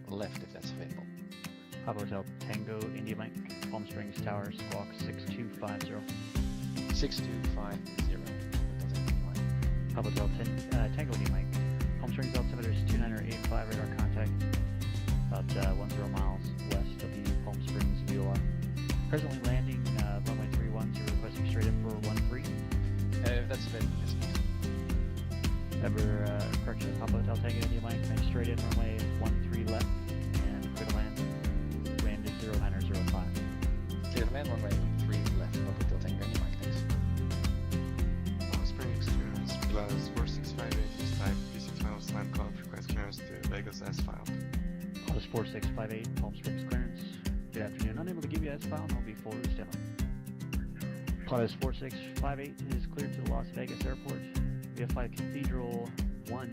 left if that's available. Papa Hotel Tango India Mike, Palm Springs Tower, Squawk 6250. 6250. Papa Hotel Tango India Mike, Palm Springs altimeter is 2985, radar contact about 10 miles west of the Palm Springs VOR. Presently landing runway 31, so requesting straight in for 13. If that's available, yes please. Ever correction, Papa Hotel Tango India Mike, make straight in runway 13 left, and clear to land, wind is 0905. Clear to land, runway 13 left, Papa Hotel Tango India Mike, thanks. Palm Springs clearance plus 4658 is type PC12 land call request clearance to Vegas S file. Plus 4658, Palm Springs clearance. Good afternoon. Unable to give you S file, and I'll be forward standby. Plus 4658 is cleared to the Las Vegas Airport. VFI Cathedral 1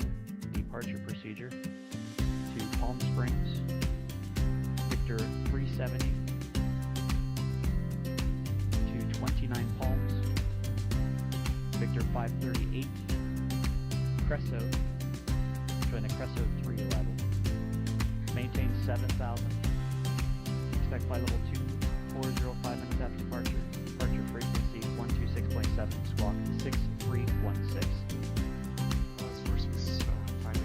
departure procedure to Palm Springs. Victor 370 to 29 Palms. Victor 538. Cresso. Join the Cresso 3 level. Maintain 7,000. Expect flight level 2405 minutes after departure. Departure frequency 126.7. Squawk 6316. Plus 4658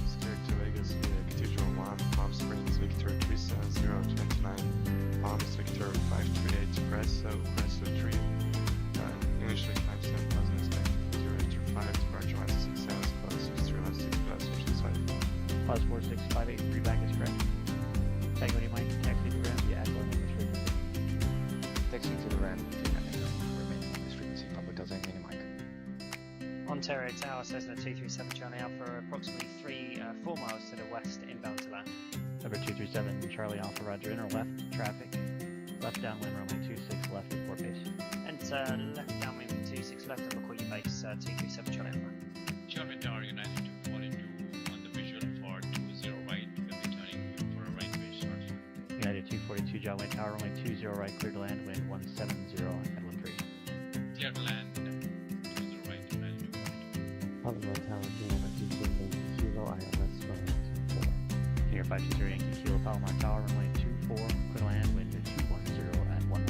is cleared to Vegas via Cathedral 1, Palm Springs, Victor 37029, Palms, Victor 538, Cresso 3. Initially climb 7,000 expected. 0 departure 16 hours plus 6316 plus 4658. Plus 4658, readback is correct. Tango India Mike, taxi to ground via Aqua English frequency. Taxiing to the RAM, remaining on this frequency, Papa Hotel Tango India Mike. Ontario Tower, Cessna 237 Charlie Alpha, approximately 4 miles to the west, inbound to land. Number 237, Charlie Alpha, roger, inner left, traffic. Left downwind, runway 26 left, report base. Enter left downwind 26 left, and we'll call you base 237 Charlie Alpha. Charlie Tower United 242 on the visual for 20 right, will be turning for a right base shortly. United 242, John Wayne Tower, runway 20 right, clear to land, wind 170 at 13. Clear to land, 20 right, United 242. Papa Tower Kilo 270 ILS 4. Senior 520 Yankee Kilo, Palomar Tower, runway 24, clear to land, wind 210 at 1.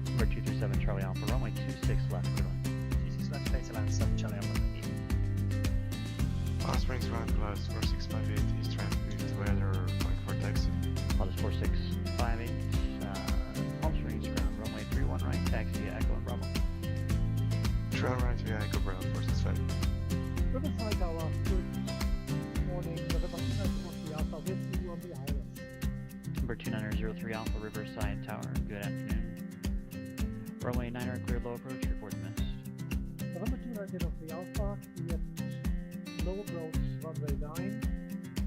Number 237, Charlie Alpha, runway 26 left, clear to land. 26 left, clear to land 7 Charlie Alpha. Thank you. Palm Springs ground plus 4658 is traffic to weather going for taxi. Plus 4658, Palm Springs ground, runway 31 right, taxi via Echo and Bravo. Trail right via Echo Bravo 465. Riverside Tower, good morning, November 2903 Alpha, with you on the ILS. Number 2903 Alpha, Riverside Tower, good afternoon. Runway 9 clear low approach, report missed. November 2903 Alpha, cleared low approach, runway 9.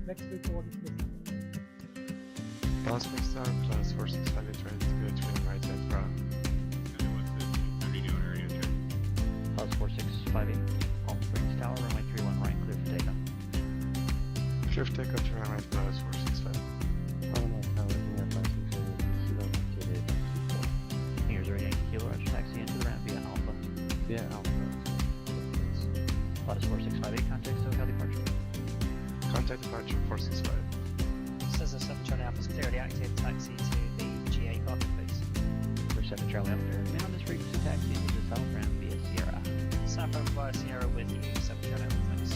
Next report is missing. Palm Springs Tower plus 4658 ready to go to right at Bravo. Plus 4658, Palm Springs Tower, runway 31 right, clear for takeoff. Clear for takeoff to right plus 465. Papa Tower India 560 Kilo located at 24. Here's our Yankee Kilo, Archer taxi into the ramp via Alpha. Via Alpha. Plus 4658, contact SoCal departure. Contact departure 465. Cessna 7 Charlie Alpha is clearly active, taxi to the GA parking base. Number 7 Charlie Alpha, remain on this frequency taxi into the south ramp via Sierra. Southbound via Sierra with you, 7 Charlie Alpha, thanks.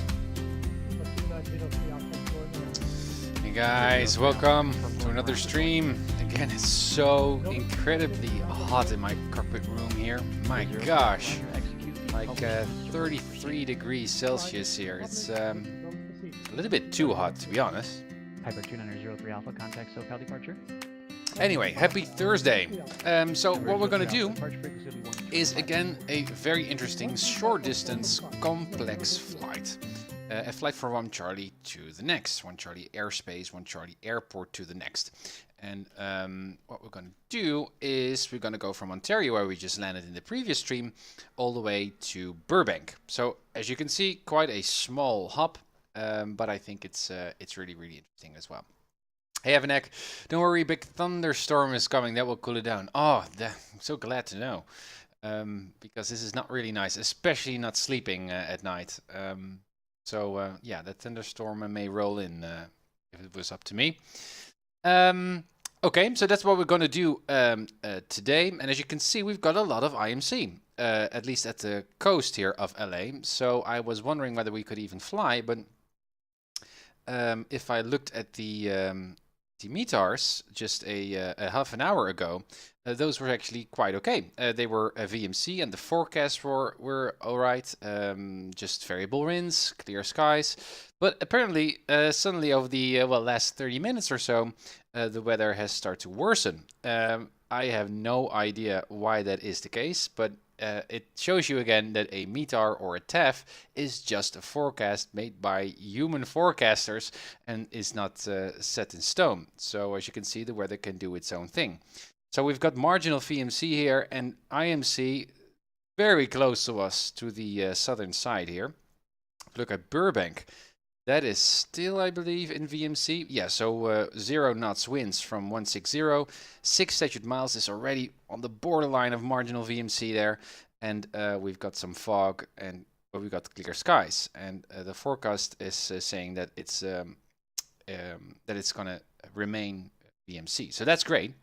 Number 2903 Alpha, going on. Hey guys, welcome to another stream. Again, it's so incredibly hot in my cockpit room here. My gosh, like 33 degrees Celsius here. It's a little bit too hot, to be honest. Piper 2903 Alpha, contact SoCal departure. Anyway, happy Thursday. So what we're going to do is again a very interesting short distance complex flight. A flight from 1 Charlie to the next, 1 Charlie airspace, 1 Charlie airport to the next. And what we're going to do is we're going to go from Ontario, where we just landed in the previous stream, all the way to Burbank. So as you can see, quite a small hop, but I think it's really, really interesting as well. Hey Evanek, don't worry, big thunderstorm is coming. That will cool it down. Oh, I'm so glad to know, because this is not really nice, especially not sleeping at night. So yeah, that thunderstorm may roll in if it was up to me. Okay, so that's what we're going to do today. And as you can see, we've got a lot of IMC, at least at the coast here of LA. So I was wondering whether we could even fly, but if I looked at the METARs just a half an hour ago, those were actually quite okay. They were a VMC and the forecasts were alright, just variable winds, clear skies. But apparently, suddenly over the last 30 minutes or so, the weather has started to worsen. I have no idea why that is the case, but it shows you again that a METAR or a TEF is just a forecast made by human forecasters and is not set in stone. So as you can see, the weather can do its own thing. So we've got marginal VMC here and IMC very close to us to the southern side here. Look at Burbank. That is still, I believe, in VMC. Yeah, so 0 knots winds from 160. 6 statute miles is already on the borderline of marginal VMC there. And we've got some fog and we've got clear skies. And the forecast is saying that it's going to remain VMC. So that's great.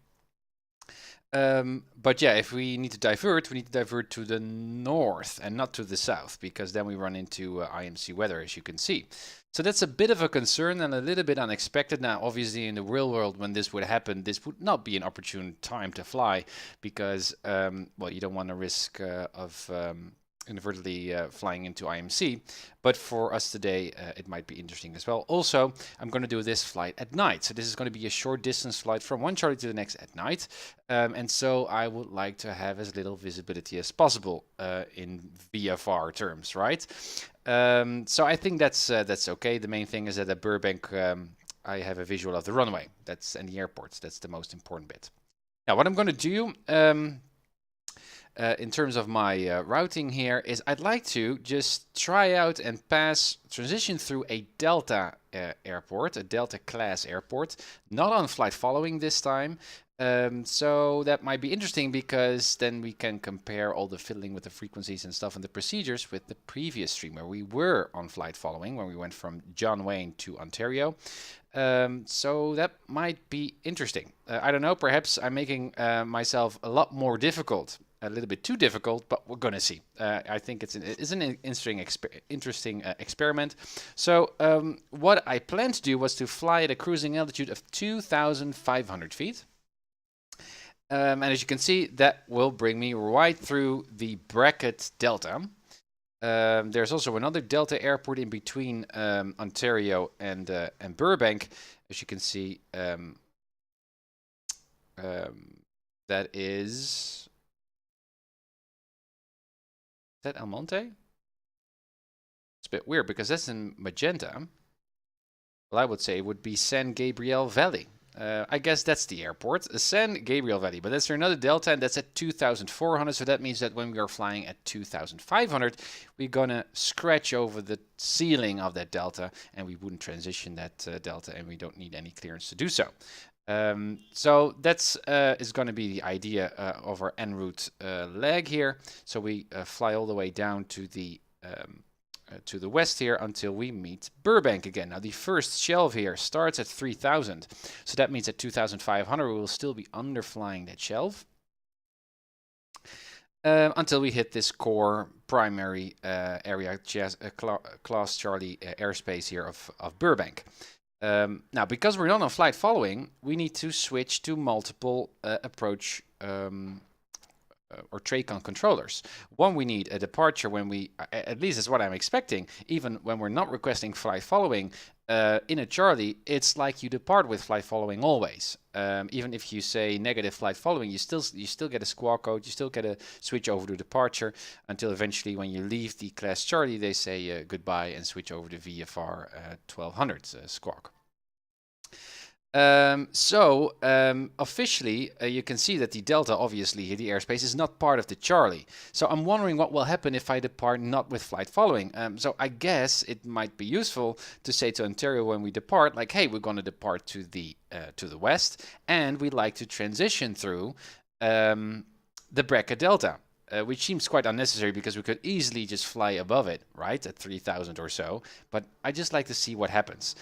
But yeah, if we need to divert to the north and not to the south, because then we run into IMC weather, as you can see. So that's a bit of a concern and a little bit unexpected. Now, obviously, in the real world, when this would happen, this would not be an opportune time to fly because, well, you don't want to risk of inadvertently flying into IMC. But for us today, it might be interesting as well. Also, I'm going to do this flight at night. So this is going to be a short distance flight from one Charlie to the next at night. And so I would like to have as little visibility as possible in VFR terms, right? So I think that's okay. The main thing is that at Burbank, I have a visual of the runway. And the airports. That's the most important bit. Now, what I'm going to do in terms of my routing here is I'd like to just try out and transition through a Delta airport, a Delta class airport, not on flight following this time. So that might be interesting because then we can compare all the fiddling with the frequencies and stuff and the procedures with the previous stream where we were on flight following when we went from John Wayne to Ontario. So that might be interesting. I don't know, perhaps I'm making myself a lot more difficult. A little bit too difficult, but we're gonna see. I think it's an interesting experiment. So what I planned to do was to fly at a cruising altitude of 2,500 feet. And as you can see, that will bring me right through the bracket Delta. There's also another Delta airport in between Ontario and Burbank. As you can see, that is... Is that El Monte? It's a bit weird because that's in magenta. Well, I would say it would be San Gabriel Valley. I guess that's the airport, San Gabriel Valley. But that's another Delta, and that's at 2,400. So that means that when we are flying at 2,500, we're going to scratch over the ceiling of that Delta, and we wouldn't transition that Delta, and we don't need any clearance to do so. So that's is going to be the idea of our en route leg here. So we fly all the way down to the west here until we meet Burbank again. Now the first shelf here starts at 3,000. So that means at 2,500 we will still be underflying that shelf. Until we hit this core primary area class Charlie airspace here of Burbank. Now, because we're not on flight following, we need to switch to multiple approach or TRACON controllers. One, we need a departure when we, at least is what I'm expecting, even when we're not requesting flight following, in a Charlie, it's like you depart with flight following always. Even if you say negative flight following, you still get a squawk code, you still get a switch over to departure, until eventually when you leave the class Charlie, they say goodbye and switch over to VFR 1200 squawk. Officially, you can see that the Delta, obviously, the airspace is not part of the Charlie. So I'm wondering what will happen if I depart not with flight following. So I guess it might be useful to say to Ontario when we depart, like, hey, we're going to depart to the west, and we'd like to transition through the bracket Delta. which seems quite unnecessary because we could easily just fly above it, right, at 3,000 or so. But I just like to see what happens.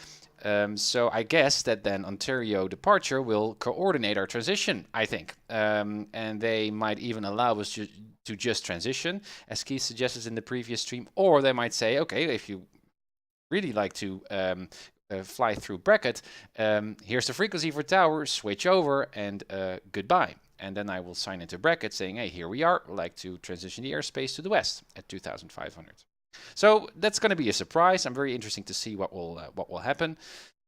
So I guess that then Ontario departure will coordinate our transition, I think. And they might even allow us to just transition, as Keith suggested in the previous stream. Or they might say, okay, if you really like to fly through bracket, here's the frequency for tower, switch over, and goodbye. And then I will sign into bracket saying, hey, here we are, I'd like to transition the airspace to the west at 2,500. So that's going to be a surprise. I'm very interested to see what will happen.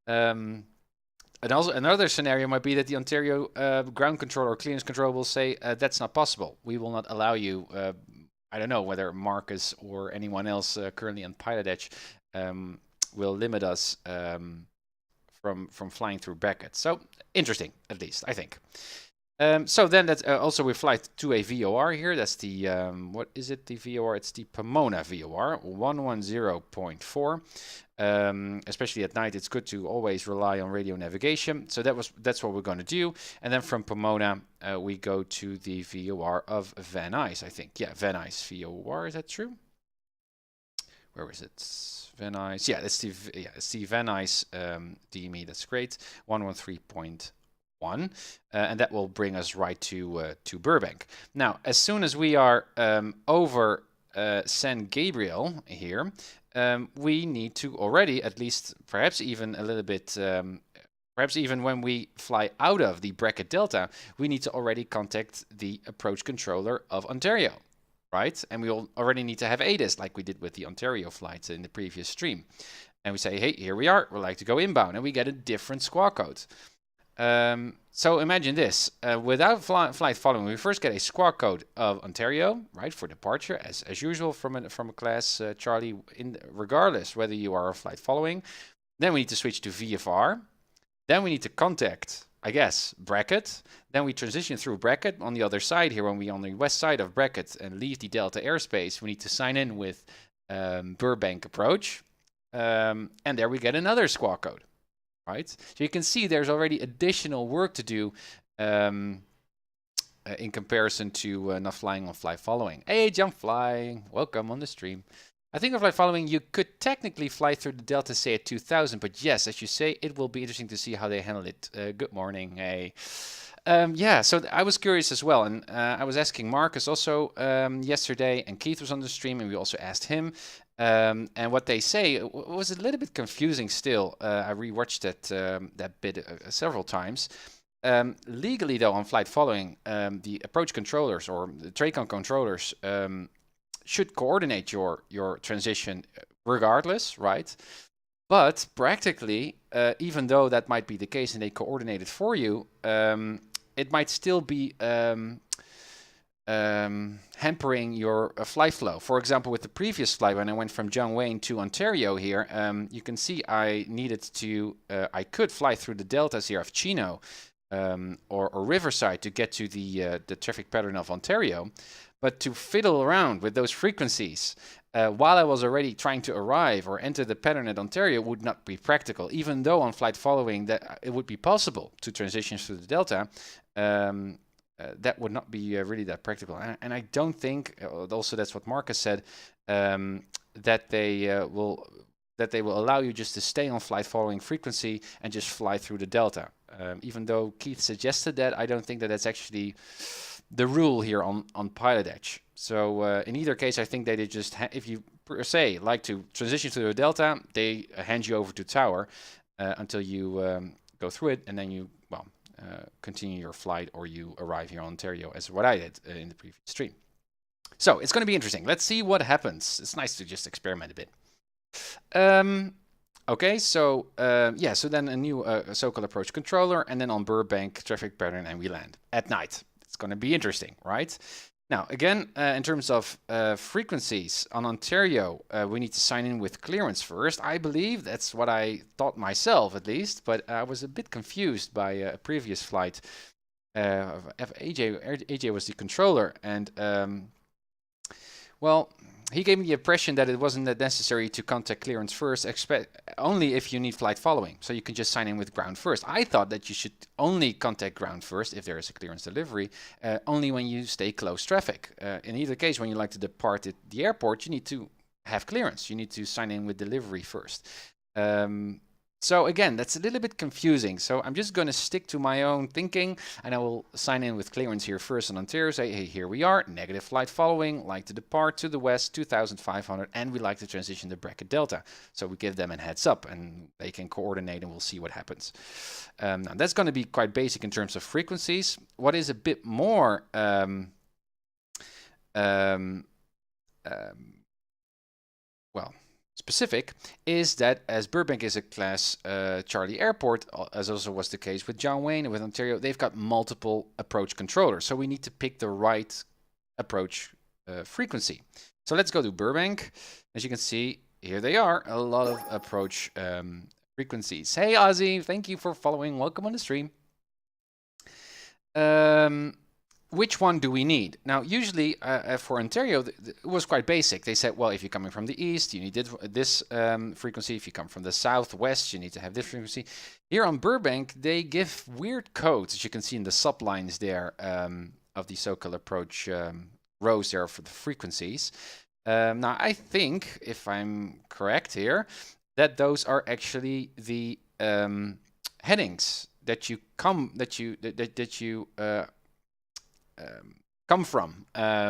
And also another scenario might be that the Ontario ground control or clearance control will say that's not possible. We will not allow you. I don't know whether Marcus or anyone else currently on PilotEdge will limit us from flying through brackets. So interesting, at least I think. So then that also we fly to a VOR here. That's the what is it? The VOR? It's the Pomona VOR 110.4. Especially at night, it's good to always rely on radio navigation. So that's what we're going to do. And then from Pomona, we go to the VOR of Van Nuys, I think. Yeah, Van Nuys VOR. Is that true? Where is it? Van Nuys. Yeah, it's the Van Nuys DME. That's great. 113.1. And that will bring us right to Burbank. Now, as soon as we are over San Gabriel here, we need to already, at least perhaps even a little bit, perhaps even when we fly out of the bracket delta, we need to already contact the approach controller of Ontario, right? And we will already need to have ADIS like we did with the Ontario flights in the previous stream. And we say, hey, here we are, we'd like to go inbound, and we get a different squawk code. So imagine this, without flight following, we first get a squawk code of Ontario, right, for departure, as usual from a class Charlie, regardless whether you are a flight following. Then we need to switch to VFR. Then we need to contact, I guess, bracket. Then we transition through bracket on the other side here, when we on the west side of bracket and leave the Delta airspace, we need to sign in with Burbank approach. And there we get another squawk code. Right? So you can see there's already additional work to do in comparison to not flying on flight following. Hey, jump flying, welcome on the stream. I think on flight following you could technically fly through the Delta, say at 2000, but yes, as you say, it will be interesting to see how they handle it. Good morning, hey. Yeah, so I was curious as well, and I was asking Marcus also yesterday, and Keith was on the stream, and we also asked him. And what they say was a little bit confusing still. I rewatched that bit several times. Legally, though, on flight following, the approach controllers or the TRACON controllers should coordinate your transition regardless, right? But practically, even though that might be the case and they coordinate it for you, it might still be hampering your flight flow. For example, with the previous flight, when I went from John Wayne to Ontario here, you can see I needed to, I could fly through the deltas here of Chino or Riverside to get to the traffic pattern of Ontario, but to fiddle around with those frequencies while I was already trying to arrive or enter the pattern at Ontario would not be practical, even though on flight following that it would be possible to transition through the delta. That would not be really that practical, and I don't think. Also, that's what Marcus said, that they will allow you just to stay on flight following frequency and just fly through the delta. Even though Keith suggested that, I don't think that that's actually the rule here on PilotEdge. So in either case, I think that they just if you per se like to transition through the delta, they hand you over to tower until you go through it, and then you continue your flight, or you arrive here in Ontario, as what I did in the previous stream. So it's going to be interesting. Let's see what happens. It's nice to just experiment a bit. Okay, so yeah, so then a new so-called approach controller, and then on Burbank traffic pattern, and we land at night. It's going to be interesting, right? Now, again, in terms of frequencies on Ontario, we need to sign in with clearance first. I believe that's what I thought myself, at least, but I was a bit confused by a previous flight. AJ was the controller, and well, he gave me the impression that it wasn't that necessary to contact clearance first, only if you need flight following. So you can just sign in with ground first. I thought that you should only contact ground first if there is a clearance delivery, only when you stay close traffic. In either case, when you like to depart the airport, you need to have clearance. You need to sign in with delivery first. So again, that's a little bit confusing. So I'm just going to stick to my own thinking, and I will sign in with clearance here first on Ontario. Say, hey, here we are, negative flight following, like to depart to the west, 2,500, and we like to transition to bracket delta. So we give them a heads up, and they can coordinate, and we'll see what happens. Now that's going to be quite basic in terms of frequencies. What is a bit more well, specific is that as Burbank is a class Charlie airport, as also was the case with John Wayne and with Ontario, they've got multiple approach controllers. So we need to pick the right approach frequency. So let's go to Burbank. As you can see, here they are, a lot of approach frequencies. Hey Ozzy, thank you for following. Welcome on the stream. Which one do we need? Now, usually for Ontario, it was quite basic. They said, well, if you're coming from the east, you need this frequency. If you come from the southwest, you need to have this frequency. Here on Burbank, they give weird codes, as you can see in the sublines there of the so-called approach rows there for the frequencies. Now, I think, if I'm correct here, that those are actually the headings that you come from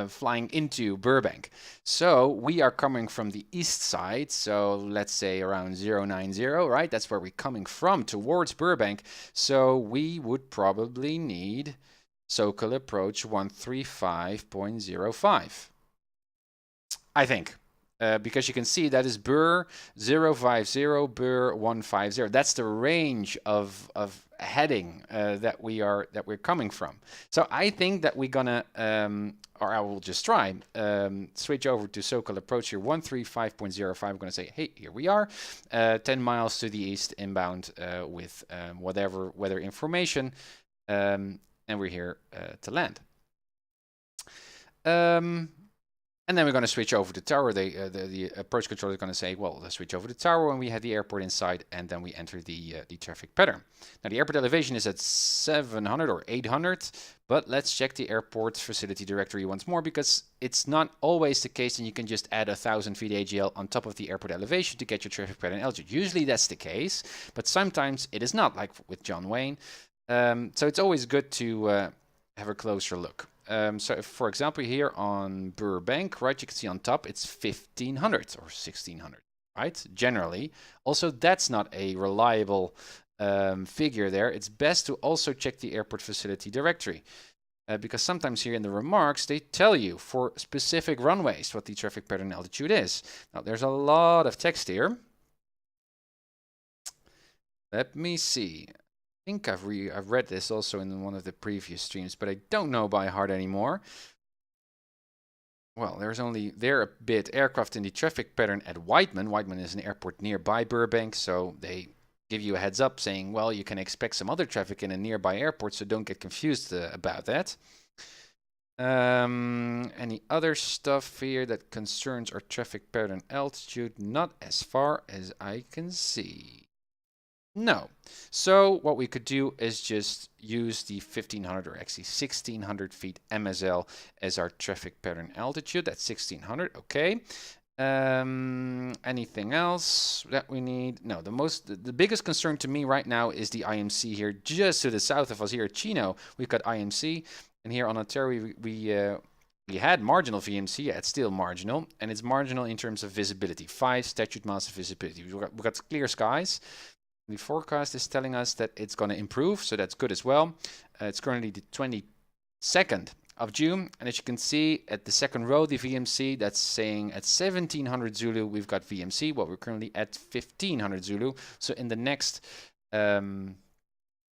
flying into Burbank. So we are coming from the east side, so let's say around 090, right? That's where we're coming from towards Burbank. So we would probably need SoCal approach 135.05, I think. Because you can see that is Burr 050, Burr 150. That's the range of heading that we're coming from. So I think that we're gonna, or I will just try, switch over to SoCal approach here 135.05. I'm gonna say, hey, here we are, 10 miles to the east inbound with whatever weather information, and we're here to land. And then we're going to switch over to tower. The approach controller is going to say, well, let's switch over to tower when we have the airport inside, and then we enter the traffic pattern. Now, the airport elevation is at 700 or 800, but let's check the airport facility directory once more, because it's not always the case, and you can just add 1,000 feet AGL on top of the airport elevation to get your traffic pattern altitude. Usually that's the case, but sometimes it is not, like with John Wayne. So it's always good to have a closer look. So if, for example, here on Burbank, right, you can see on top, it's 1,500 or 1,600, right? Generally. Also, that's not a reliable figure there. It's best to also check the airport facility directory. Because sometimes here in the remarks, they tell you for specific runways what the traffic pattern altitude is. Now, there's a lot of text here. Let me see. I think I've read this also in one of the previous streams, but I don't know by heart anymore. Well, there's only there a bit aircraft in the traffic pattern at Whiteman. Whiteman is an airport nearby Burbank, so they give you a heads up saying, well, you can expect some other traffic in a nearby airport, so don't get confused about that. Any other stuff here that concerns our traffic pattern altitude? Not as far as I can see. No. So what we could do is just use the 1,500 or actually 1,600 feet MSL as our traffic pattern altitude. That's 1,600. Okay. Anything else that we need? No. The biggest concern to me right now is the IMC here, just to the south of us here at Chino. We've got IMC, and here on Ontario we had marginal VMC. Yeah, it's still marginal, and it's marginal in terms of visibility. 5 statute miles of visibility. We've got clear skies. The forecast is telling us that it's going to improve, so that's good as well. It's currently the 22nd of June, and as you can see at the second row, the VMC, that's saying at 1700 Zulu, we've got VMC. Well, we're currently at 1500 Zulu. So in the next, in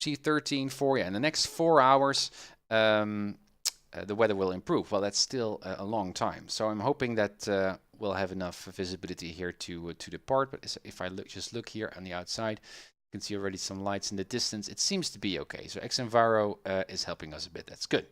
the next 4 hours, the weather will improve. Well, that's still a long time. So I'm hoping that we'll have enough visibility here to depart. But if I just look here on the outside, you can see already some lights in the distance. It seems to be okay. So xEnviro is helping us a bit. That's good.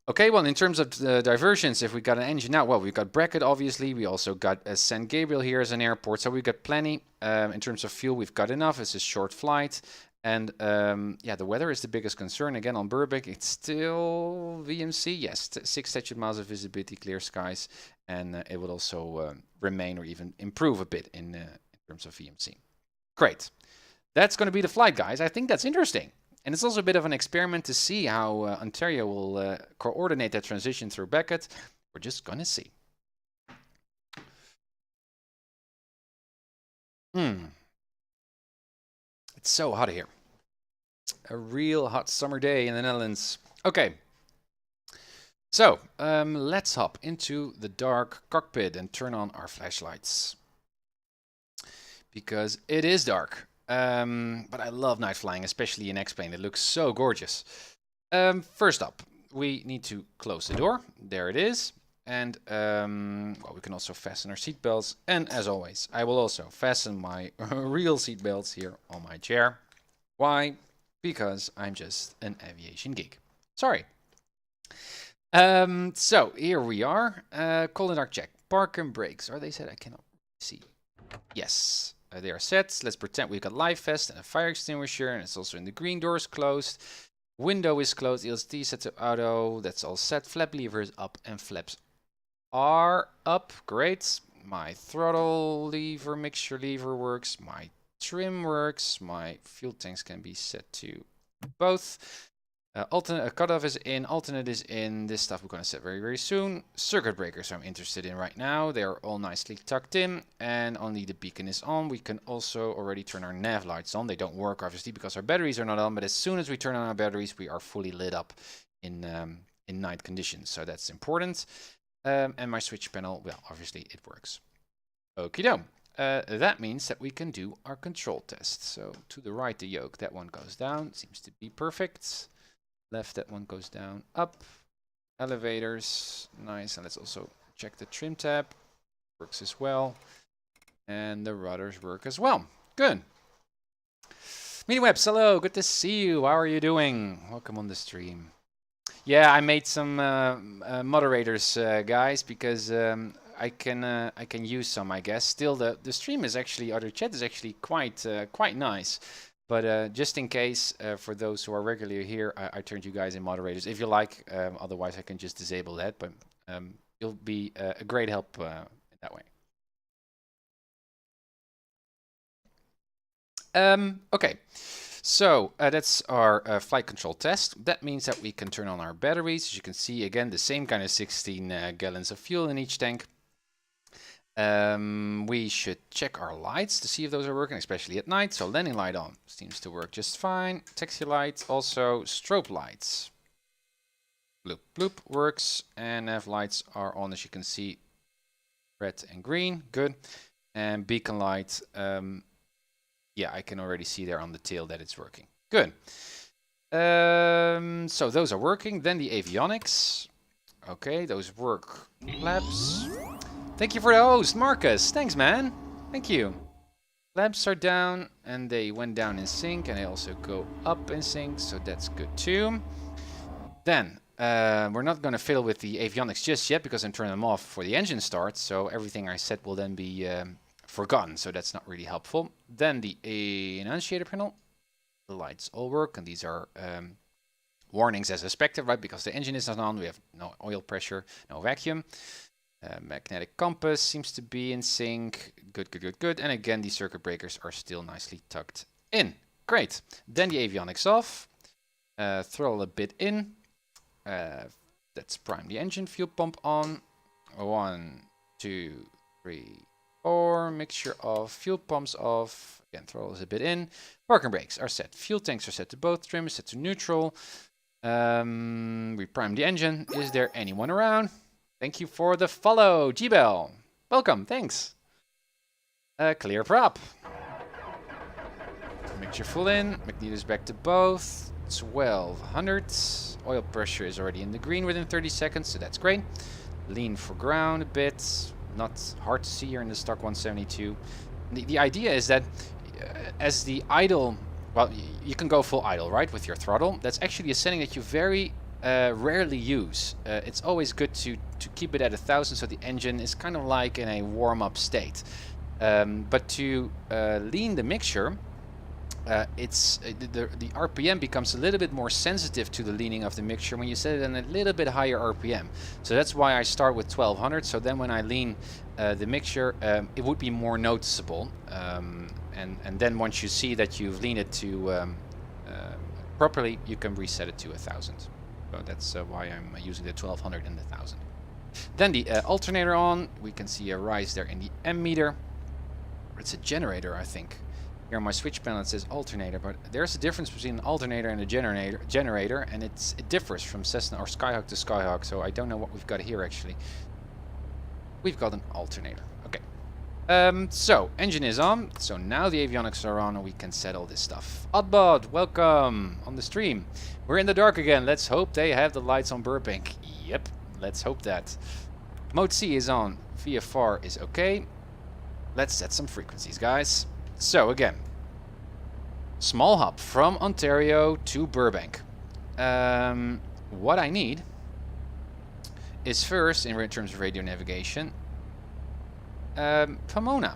Okay, well, in terms of the diversions, if we got an engine now, well, we've got bracket, obviously. We also got San Gabriel here as an airport, so we've got plenty. In terms of fuel, we've got enough. It's a short flight. And yeah, the weather is the biggest concern. Again, on Burbank, it's still VMC. Yes, 6 statute miles of visibility, clear skies. And it will also remain or even improve a bit in terms of VMC. Great. That's going to be the flight, guys. I think that's interesting. And it's also a bit of an experiment to see how Ontario will coordinate that transition through Beckett. We're just going to see. It's so hot here. A real hot summer day in the Netherlands. Okay. So, let's hop into the dark cockpit and turn on our flashlights. Because it is dark. But I love night flying, especially in X-Plane. It looks so gorgeous. First up, we need to close the door. There it is. And well, we can also fasten our seatbelts. And as always, I will also fasten my real seatbelts here on my chair. Why? Because I'm just an aviation geek. Sorry. So here we are. Cold and dark check. Park and brakes. Are they set? I cannot see. Yes. They are set. Let's pretend we've got live vest and a fire extinguisher, and it's also in the green. Doors closed. Window is closed. ELSD set to auto. That's all set. Flap lever is up and flaps are up. Great. My throttle lever, mixture lever works. My trim works. My fuel tanks can be set to both. Alternate cutoff is in, alternate is in. This stuff we're going to set very, very soon. Circuit breakers I'm interested in right now. They are all nicely tucked in, and only the beacon is on. We can also already turn our nav lights on. They don't work obviously because our batteries are not on, but as soon as we turn on our batteries, we are fully lit up in night conditions. So that's important. And my switch panel, well, obviously it works. Okie doke. That means that we can do our control test. So to the right, the yoke, that one goes down. Seems to be perfect. Left, that one goes down, up. Elevators, nice. And let's also check the trim tab. Works as well. And the rudders work as well. Good. MediaWebs, hello, good to see you. How are you doing? Welcome on the stream. Yeah, I made some moderators, guys, because I can use some, I guess. Still, the stream is actually, or the chat is actually quite nice. But just in case, for those who are regularly here, I turned you guys in moderators. If you like, otherwise I can just disable that. But you'll be a great help in that way. Okay, so that's our flight control test. That means that we can turn on our batteries. As you can see, again, the same kind of 16 gallons of fuel in each tank. We should check our lights to see if those are working, especially at night. So landing light on seems to work just fine. Taxi light, also strobe lights. Bloop bloop works, and nav lights are on, as you can see, red and green. Good. And beacon light, yeah, I can already see there on the tail that it's working. Good. So those are working. Then the avionics. Okay, those work. Flaps. Thank you for the host, Marcus. Thanks, man. Thank you. Flaps are down, and they went down in sync, and they also go up in sync, so that's good too. Then, we're not going to fiddle with the avionics just yet, because I'm turning them off for the engine start, so everything I said will then be forgotten, so that's not really helpful. Then the annunciator panel. The lights all work, and these are warnings as expected, right? Because the engine is not on, we have no oil pressure, no vacuum. Magnetic compass seems to be in sync. Good, good, good, good. And again, these circuit breakers are still nicely tucked in. Great. Then the avionics off. Throttle a bit in. Let's prime the engine. Fuel pump on. 1, 2, 3, 4. Mixture off. Fuel pumps off. Again, throttle is a bit in. Park and brakes are set. Fuel tanks are set to both. Trim is set to neutral. We prime the engine. Is there anyone around? Thank you for the follow, G-Bell. Welcome, thanks. Clear prop. Mixture full in. Magnetos back to both. 1200. Oil pressure is already in the green within 30 seconds, so that's great. Lean for ground a bit. Not hard to see here in the stock 172. The idea is that as the idle, well, you can go full idle, right, with your throttle. That's actually a setting that you very rarely use. It's always good to keep it at 1000 so the engine is kind of like in a warm-up state. But to lean the mixture, the RPM becomes a little bit more sensitive to the leaning of the mixture when you set it in a little bit higher RPM. So that's why I start with 1200. So then when I lean the mixture, it would be more noticeable. And then once you see that you've leaned it to properly, you can reset it to 1000. So that's why I'm using the 1200 and the 1000. Then the alternator on. We can see a rise there in the M meter. It's a generator, I think. Here on my switch panel it says alternator, but there's a difference between an alternator and a generator, and it differs from Cessna or Skyhawk to Skyhawk, so I don't know what we've got here actually. We've got an alternator. Okay. So, engine is on, so now the avionics are on and we can set all this stuff. Oddbot, welcome on the stream. We're in the dark again, let's hope they have the lights on Burbank. Yep, let's hope that. Mode C is on, VFR is okay. Let's set some frequencies, guys. So again, small hop from Ontario to Burbank. What I need is first, in terms of radio navigation, Pomona.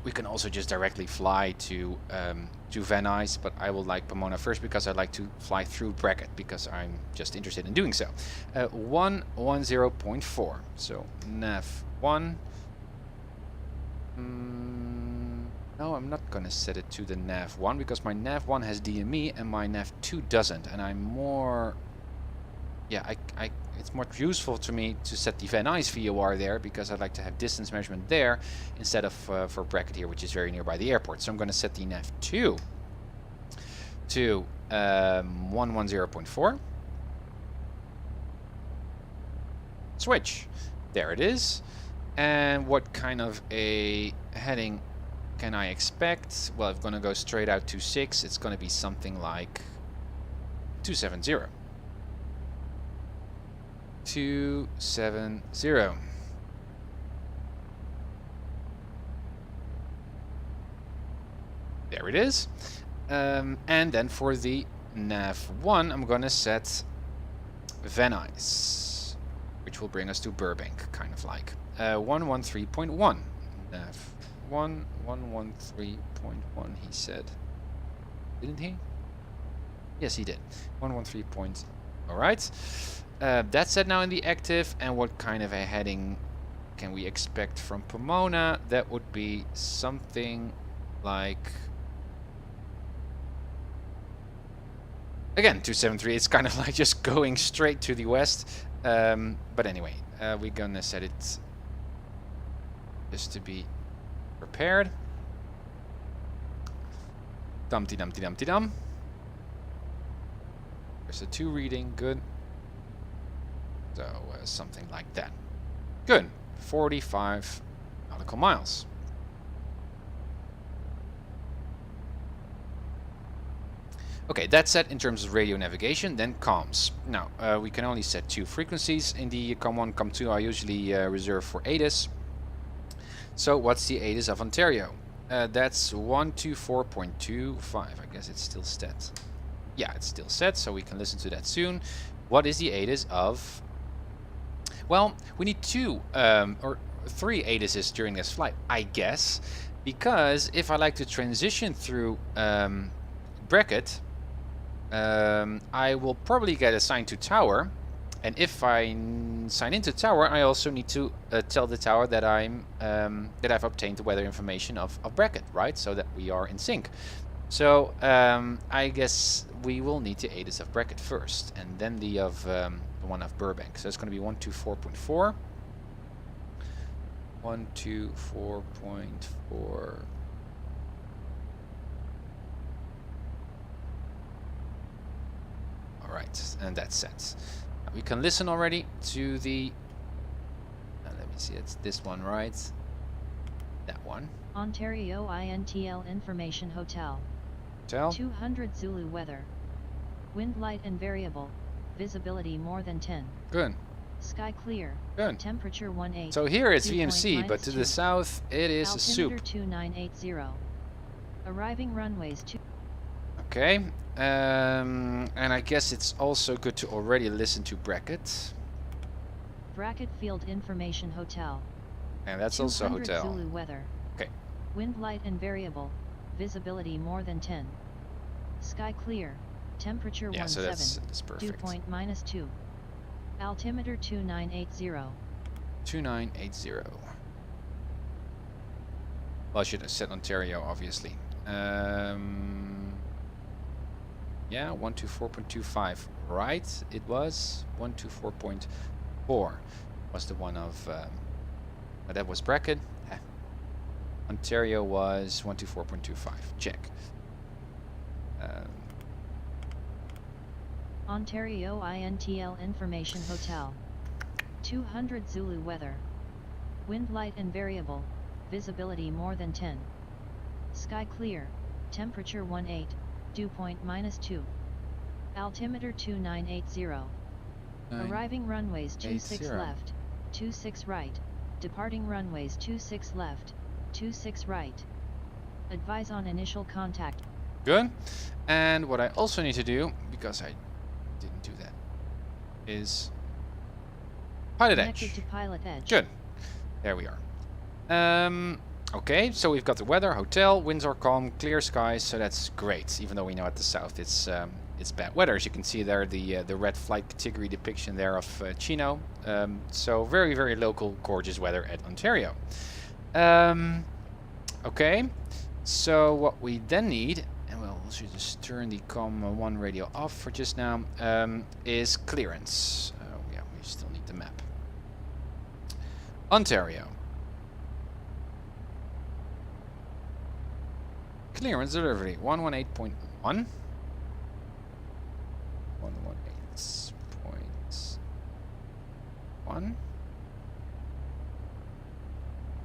We can also just directly fly to Van Nuys, but I will like Pomona first because I like to fly through Bracket because I'm just interested in doing so. 110.4. So nav 1. No, I'm not gonna set it to the nav 1 because my nav 1 has DME and my nav 2 doesn't, and I'm more, yeah, it's more useful to me to set the Van Nuys VOR there because I'd like to have distance measurement there instead of for Bracket here, which is very nearby the airport. So I'm gonna set the nav 2 to 110.4. Switch. There it is. And what kind of a heading can I expect? Well, if I'm going to go straight out to 6, it's going to be something like 270. 270. There it is. And then for the nav 1, I'm going to set Van Nuys, which will bring us to Burbank, kind of like. 113.1. Nav 1, 113.1, he said. Didn't he? Yes, he did. 113. Alright. That's set now in the active. And what kind of a heading can we expect from Pomona? That would be something like... Again, 273. It's kind of like just going straight to the west. But anyway, we're gonna set it just to be prepared. Dumpty dumpty dumpty dum. There's a 2 reading, good. So something like that. Good. 45 nautical miles. Okay, that's set in terms of radio navigation. Then comms. Now, we can only set 2 frequencies. In the COM1, COM2 I usually reserve for ATIS. So what's the ATIS of Ontario? That's 124.25. I guess it's still set. Yeah, it's still set, so we can listen to that soon. What is the ATIS of... Well, we need 2 or 3 ATISes during this flight, I guess. Because if I like to transition through Bracket, I will probably get assigned to Tower. And if I sign into Tower, I also need to tell the Tower that I've obtained the weather information of Bracket, right? So that we are in sync. So I guess we will need the ATIS of Bracket first, and then the one of Burbank. So it's going to be 124.4. 124.4. All right, and that's set. We can listen already to the... let me see, it's this one, right? That one. Ontario INTL Information Hotel. 200 Zulu weather. Wind light and variable. Visibility more than 10. Good. Sky clear. Good. Temperature 18. So here it's VMC, but to the south it is a soup. Altimeter 2980. Arriving runways 2. Okay. And I guess it's also good to already listen to bracket. Bracket field information hotel. And that's also 200 hotel. Zulu weather. Okay. Wind light and variable. Visibility more than 10. Sky clear. Temperature Yeah, so 17. that's Dew perfect. point -2. Altimeter 2980. 2980. Well, I should have said Ontario, obviously. Yeah, 124.25. Right, it was 124.4 was the one of, but that was bracket. Ontario was 124.25. Check. Ontario INTL information hotel. 200 Zulu weather. Wind light and variable. Visibility more than 10. Sky clear. Temperature 18. Dew point -2. Altimeter 2980. Arriving runways 26 left. 26 right. Departing runways 26 left. 26 right. Advise on initial contact. Good. And what I also need to do, because I didn't do that, is PilotEdge. Connected to PilotEdge. Good. There we are. Okay, so we've got the weather, hotel, winds are calm, clear skies, so that's great. Even though we know at the south it's bad weather. As you can see there, the red flight category depiction there of Chino. So very, very local, gorgeous weather at Ontario. Okay, so what we then need, and we'll also just turn the COM1 radio off for just now, is clearance. Yeah, we still need the map. Ontario. Clearance delivery 118.1. 118.1.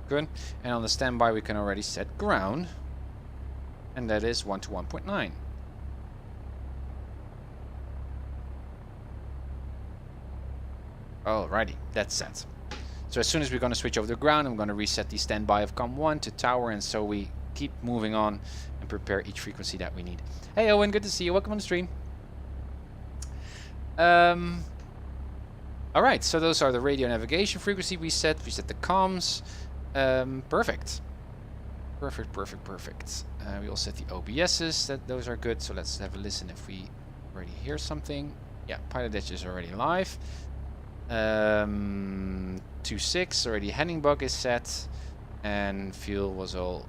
Good. And on the standby we can already set ground. And that is 1 to 1.9. Alrighty, that's set. So as soon as we're going to switch over to ground, I'm going to reset the standby of COM1 to tower, and so we keep moving on and prepare each frequency that we need. Hey Owen, good to see you. Welcome on the stream. Alright, so those are the radio navigation frequency we set. We set the comms. Perfect. Perfect. We all set the OBSs. Those are good. So let's have a listen if we already hear something. Yeah, PilotEdge is already live. 2.6 already. Heading bug is set, and fuel was all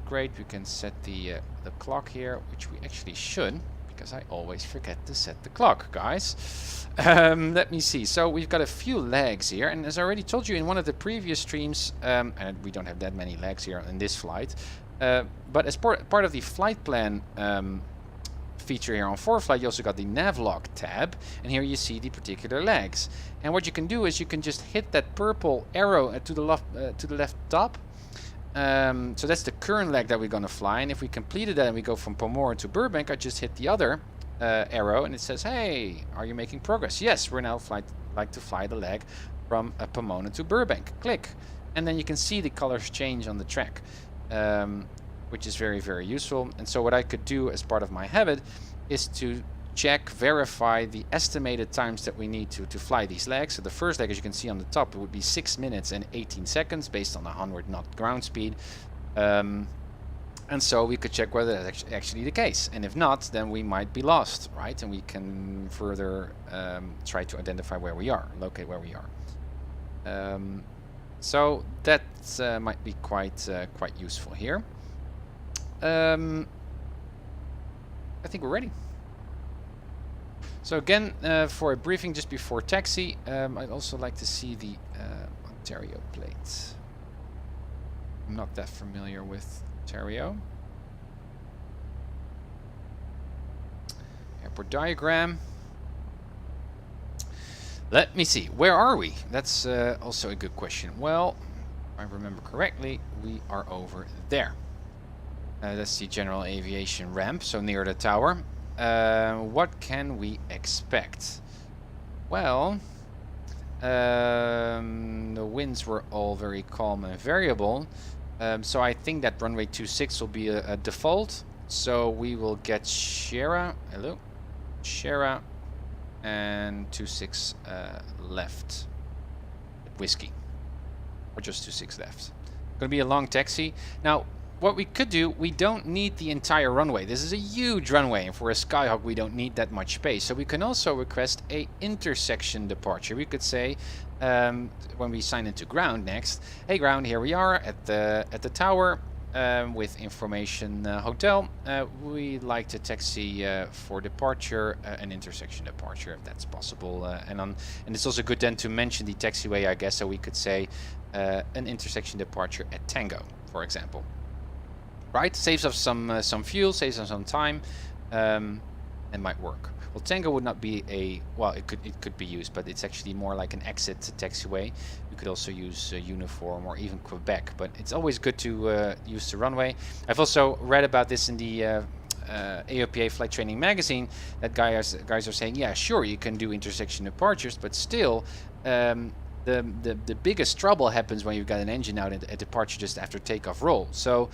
great. We can set the clock here, which we actually should, because I always forget to set the clock, guys. Let me see. So we've got a few lags here, and as I already told you in one of the previous streams, and we don't have that many lags here in this flight, but as part of the flight plan feature here on ForeFlight, you also got the navlog tab, and here you see the particular lags. And what you can do is you can just hit that purple arrow to the left top. So that's the current leg that we're going to fly, and if we completed that and we go from Pomona to Burbank, I just hit the other arrow and it says, hey, are you making progress? Yes, we're now like to fly the leg from Pomona to Burbank. Click, and then you can see the colors change on the track, which is very, very useful. And so what I could do as part of my habit is to verify the estimated times that we need to fly these legs. So the first leg, as you can see on the top, it would be 6 minutes and 18 seconds based on 100 knot ground speed. And so we could check whether that's actually the case. And if not, then we might be lost, right? And we can further try to identify where we are, locate where we are. So that might be quite useful here. I think we're ready. So again, for a briefing just before taxi, I'd also like to see the Ontario plate. I'm not that familiar with Ontario. Airport diagram. Let me see, where are we? That's also a good question. Well, if I remember correctly, we are over there. That's the general aviation ramp, so near the tower. What can we expect? Well, the winds were all very calm and variable, so I think that runway 26 will be a default. So we will get Shera, hello, Shera, and 26 left. Whiskey, or just 26 left. Gonna be a long taxi. Now, what we could do, we don't need the entire runway. This is a huge runway, and for a Skyhawk, we don't need that much space. So we can also request a intersection departure. We could say, when we sign into ground next, hey ground, here we are at the tower with information hotel. We'd like to taxi for departure, an intersection departure, if that's possible. And it's also good then to mention the taxiway, I guess. So we could say an intersection departure at Tango, for example. Right, saves us some fuel, saves us some time, and might work. Well, Tango would not be a, well, it could be used, but it's actually more like an exit taxiway. You could also use Uniform or even Quebec, but it's always good to use the runway. I've also read about this in the AOPA Flight Training magazine, that guys are saying, yeah, sure, you can do intersection departures, but still, the biggest trouble happens when you've got an engine out at departure just after takeoff roll. So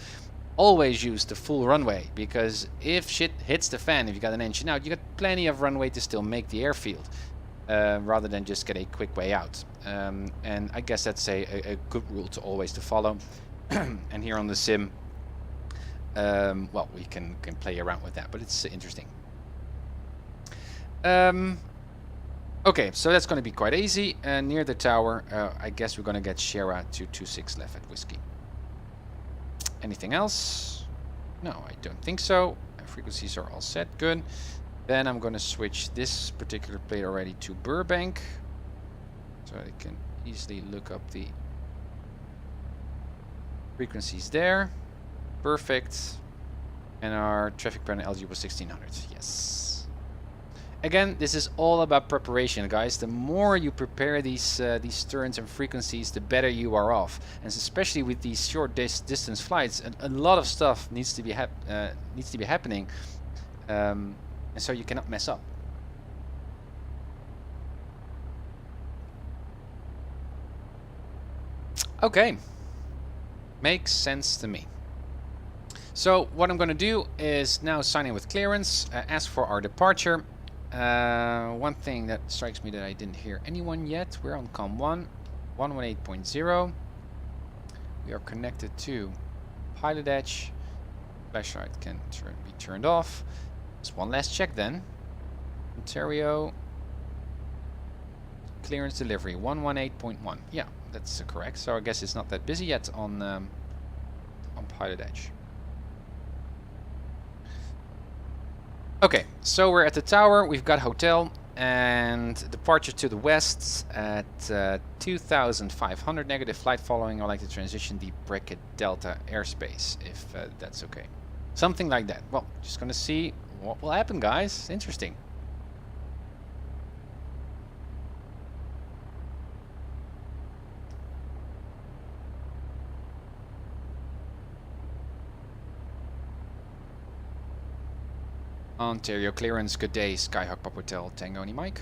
always use the full runway, because if shit hits the fan, if you got an engine out, you got plenty of runway to still make the airfield, rather than just get a quick way out. And I guess that's a good rule to always to follow. And here on the sim, well, we can play around with that, but it's interesting. Okay, so that's going to be quite easy. Near the tower, I guess we're going to get Shera to 26 left at Whiskey. Anything else? No, I don't think so. Frequencies are all set. Good. Then I'm going to switch this particular plate already to Burbank, so I can easily look up the frequencies there. Perfect. And our traffic pattern LG was 1600. Yes. Again, this is all about preparation, guys. The more you prepare these turns and frequencies, the better you are off. And especially with these short distance flights, a lot of stuff needs to be happening, and so you cannot mess up. Okay, makes sense to me. So what I'm going to do is now sign in with clearance, ask for our departure. One thing that strikes me that I didn't hear anyone yet. We're on COM 1, 118.0. We are connected to PilotEdge. Flashlight can be turned off. Just one last check then. Ontario. Clearance delivery 118.1. Yeah, that's correct. So I guess it's not that busy yet on PilotEdge. Okay, so we're at the tower, we've got hotel, and departure to the west at 2,500, negative flight following. I'd like to transition the Bracket Delta airspace, if that's okay. Something like that. Well, just gonna see what will happen, guys. Interesting. Ontario clearance, good day, Skyhawk Pop Hotel, Tango any Mike.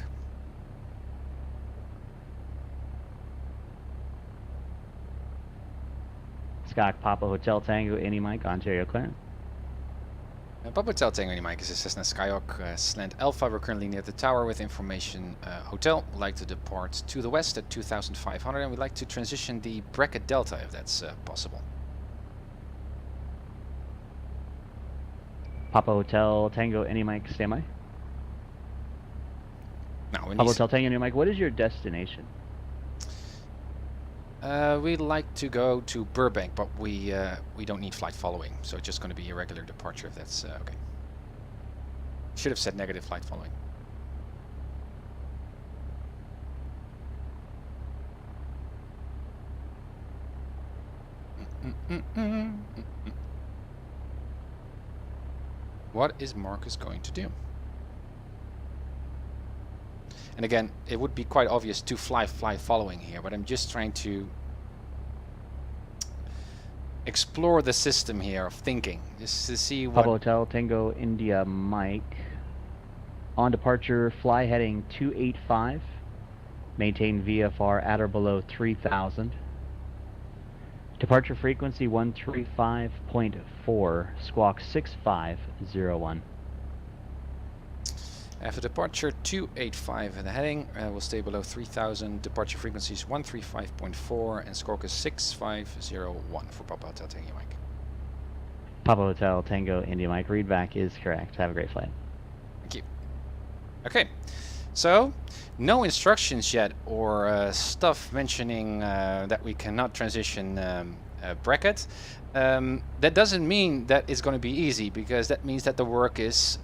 Skyhawk Papa Hotel Tango any Mike, Ontario clearance. Pop Hotel Tango any Mike is a Cessna Skyhawk Slant Alpha. We're currently near the tower with information hotel. We'd like to depart to the west at 2,500, and we'd like to transition the Bracket Delta if that's possible. Papa Hotel Tango any Mike, standby. No, Papa Hotel Tango any Mike, what is your destination? We'd like to go to Burbank, but we don't need flight following, so it's just going to be a regular departure if that's okay. Should have said negative flight following. What is Marcus going to do? And again, it would be quite obvious to fly following here, but I'm just trying to explore the system here of thinking, just to see what... Papa Hotel Tango India Mike. On departure, fly heading 285. Maintain VFR at or below 3,000. Departure frequency 135.4, squawk 6501. After departure 285 and the heading will stay below 3000. Departure frequency is 135.4 and squawk is 6501 for Papa Hotel Tango Mike. Papa Hotel Tango India Mike, readback is correct. Have a great flight. Thank you. Okay, so no instructions yet or stuff mentioning that we cannot transition bracket. That doesn't mean that it's going to be easy, because that means that the work is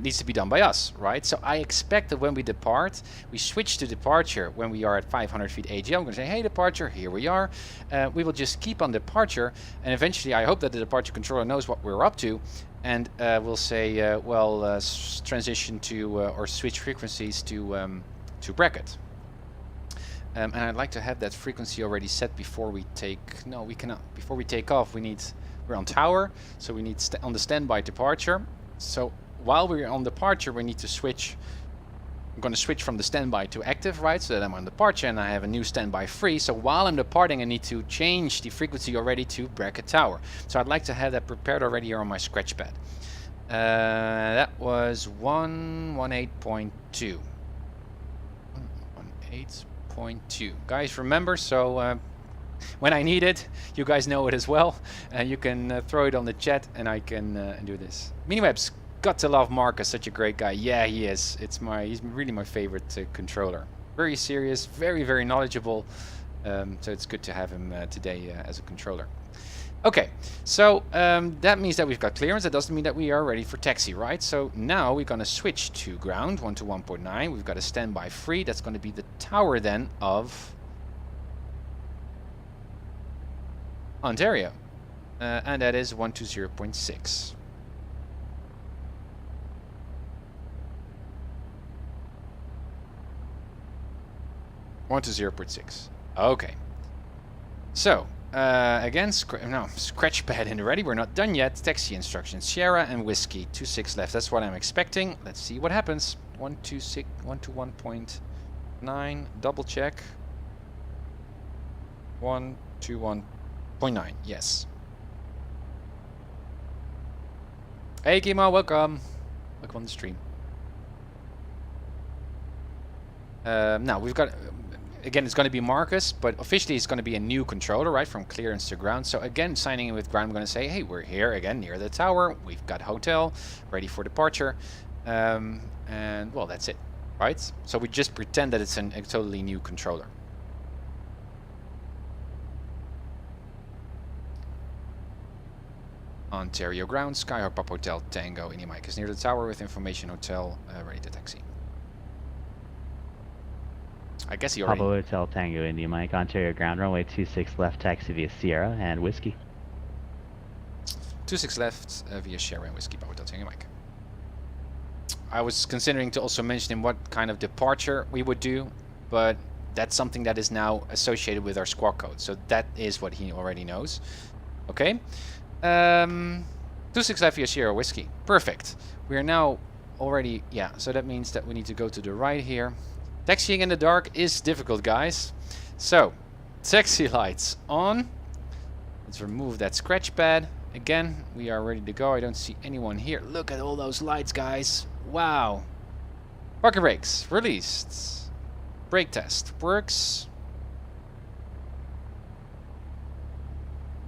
needs to be done by us, right? So I expect that when we depart, we switch to departure when we are at 500 feet AGL. I'm going to say, hey, departure, here we are. We will just keep on departure, and eventually I hope that the departure controller knows what we're up to, and we'll say, well, transition to or switch frequencies to bracket. And I'd like to have that frequency already set before we take. No, we cannot. Before we take off, we're on tower, so we need on the standby departure. So while we're on departure, we need to switch. I'm going to switch from the standby to active, right? So that I'm on departure and I have a new standby free. So while I'm departing, I need to change the frequency already to bracket tower. So I'd like to have that prepared already here on my scratch pad. That was 118.2. 118.2. Guys, remember, so when I need it, you guys know it as well. You can throw it on the chat and I can do this. Miniwebs. Got to love Marcus, such a great guy. Yeah, he is. He's really my favorite controller. Very serious, very knowledgeable. So it's good to have him today as a controller. Okay, so that means that we've got clearance. That doesn't mean that we are ready for taxi, right? So now we're going to switch to ground, 1 to 1.9. We've got a standby free. That's going to be the tower then of Ontario. And that is 120.6. 120.6. Okay. So, again, scratch pad in ready. We're not done yet. Taxi instructions. Sierra and Whiskey. 26 left. That's what I'm expecting. Let's see what happens. 1 to 1.9. Double check. 1 to 1.9. Yes. Hey, Kimo. Welcome. Welcome on the stream. Now, we've got... Again, it's going to be Marcus, but officially it's going to be a new controller, right, from clearance to ground. So again, signing in with ground, I'm going to say, hey, we're here again near the tower. We've got hotel, ready for departure. And, well, that's it, right? So we just pretend that it's a totally new controller. Ontario ground, Skyhawk Pop Hotel Tango. India Mike is near the tower with information hotel, ready to taxi. I guess he already... Papa Hotel Tango India Mike, Ontario ground, runway 26 left, taxi via Sierra and Whiskey. 26 left via Sierra and Whiskey, Papa Hotel Tango Mike. I was considering to also mention him what kind of departure we would do, but that's something that is now associated with our squawk code, so that is what he already knows. Okay. 26 left via Sierra Whiskey. Perfect. We are now already... Yeah, so that means that we need to go to the right here. Taxiing in the dark is difficult, guys. So, taxi lights on. Let's remove that scratch pad. Again, we are ready to go. I don't see anyone here. Look at all those lights, guys. Wow. Parking brakes released. Brake test works.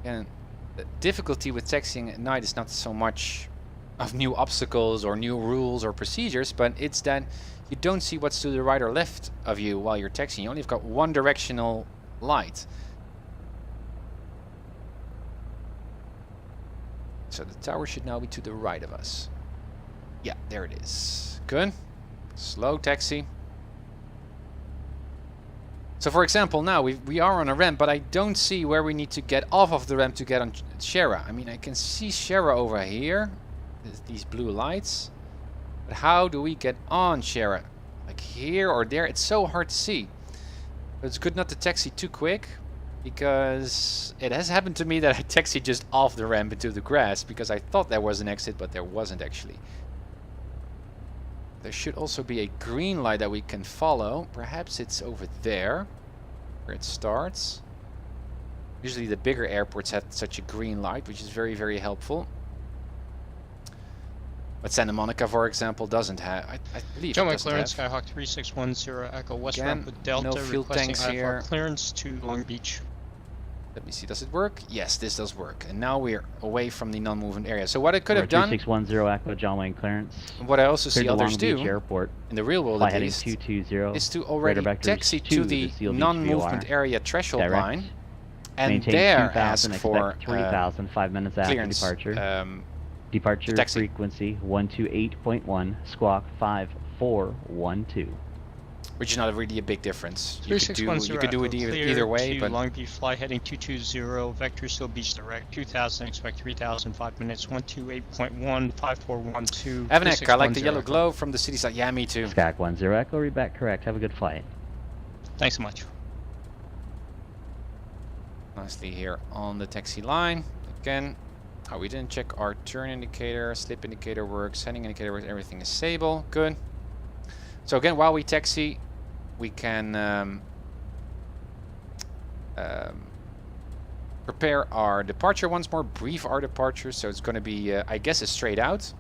And the difficulty with taxiing at night is not so much of new obstacles or new rules or procedures, but it's that you don't see what's to the right or left of you while you're taxiing. You only have got one directional light. So the tower should now be to the right of us. Yeah, there it is. Good. Slow taxi. So for example, now we are on a ramp, but I don't see where we need to get off of the ramp to get on Sierra. I mean, I can see Sierra over here. There's these blue lights. But how do we get on Sierra? Like here or there? It's so hard to see. But it's good not to taxi too quick, because it has happened to me that I taxied just off the ramp into the grass because I thought there was an exit, but there wasn't actually. There should also be a green light that we can follow. Perhaps it's over there where it starts. Usually the bigger airports have such a green light, which is very, very helpful. But Santa Monica, for example, doesn't have. I believe Show it my doesn't clearance, have. Skyhawk 3610 Echo West Again, Rapid Delta no fuel requesting tanks IFR here. clearance to Long Beach. Let me see, does it work? Yes, this does work. And now we're away from the non-movement area. So what I could have done, 3610 Echo John Wayne clearance. what I also see Cleared to others Long Beach do, Airport. in the real world Fly at heading least, 220. is to already Rudder vectors taxi to to the the Seal Beach non-movement VOR. area threshold Direct. line, and Maintain there 2000, ask for expect 3000 5 minutes after clearance. departure. Departure taxi. frequency 128.1, squawk 5412. Which is not really a big difference. You could do, 3610 you could do it Echo, either way, to but Long Beach, fly heading 220, vector Seal Beach direct, 2000, expect 3000, 5 minutes, 128.1, 5412. Avanek, I like the 3610 yellow Echo. glow from the city side. Yeah, me too. Skyhawk 10 Echo, read back correct. Have a good flight. Thanks so much. Nicely here on the taxi line. Again, we didn't check our turn indicator, slip indicator works, heading indicator works, everything is stable. Good. So again, while we taxi, we can prepare our departure once more, brief our departure. So it's going to be, I guess, a straight out.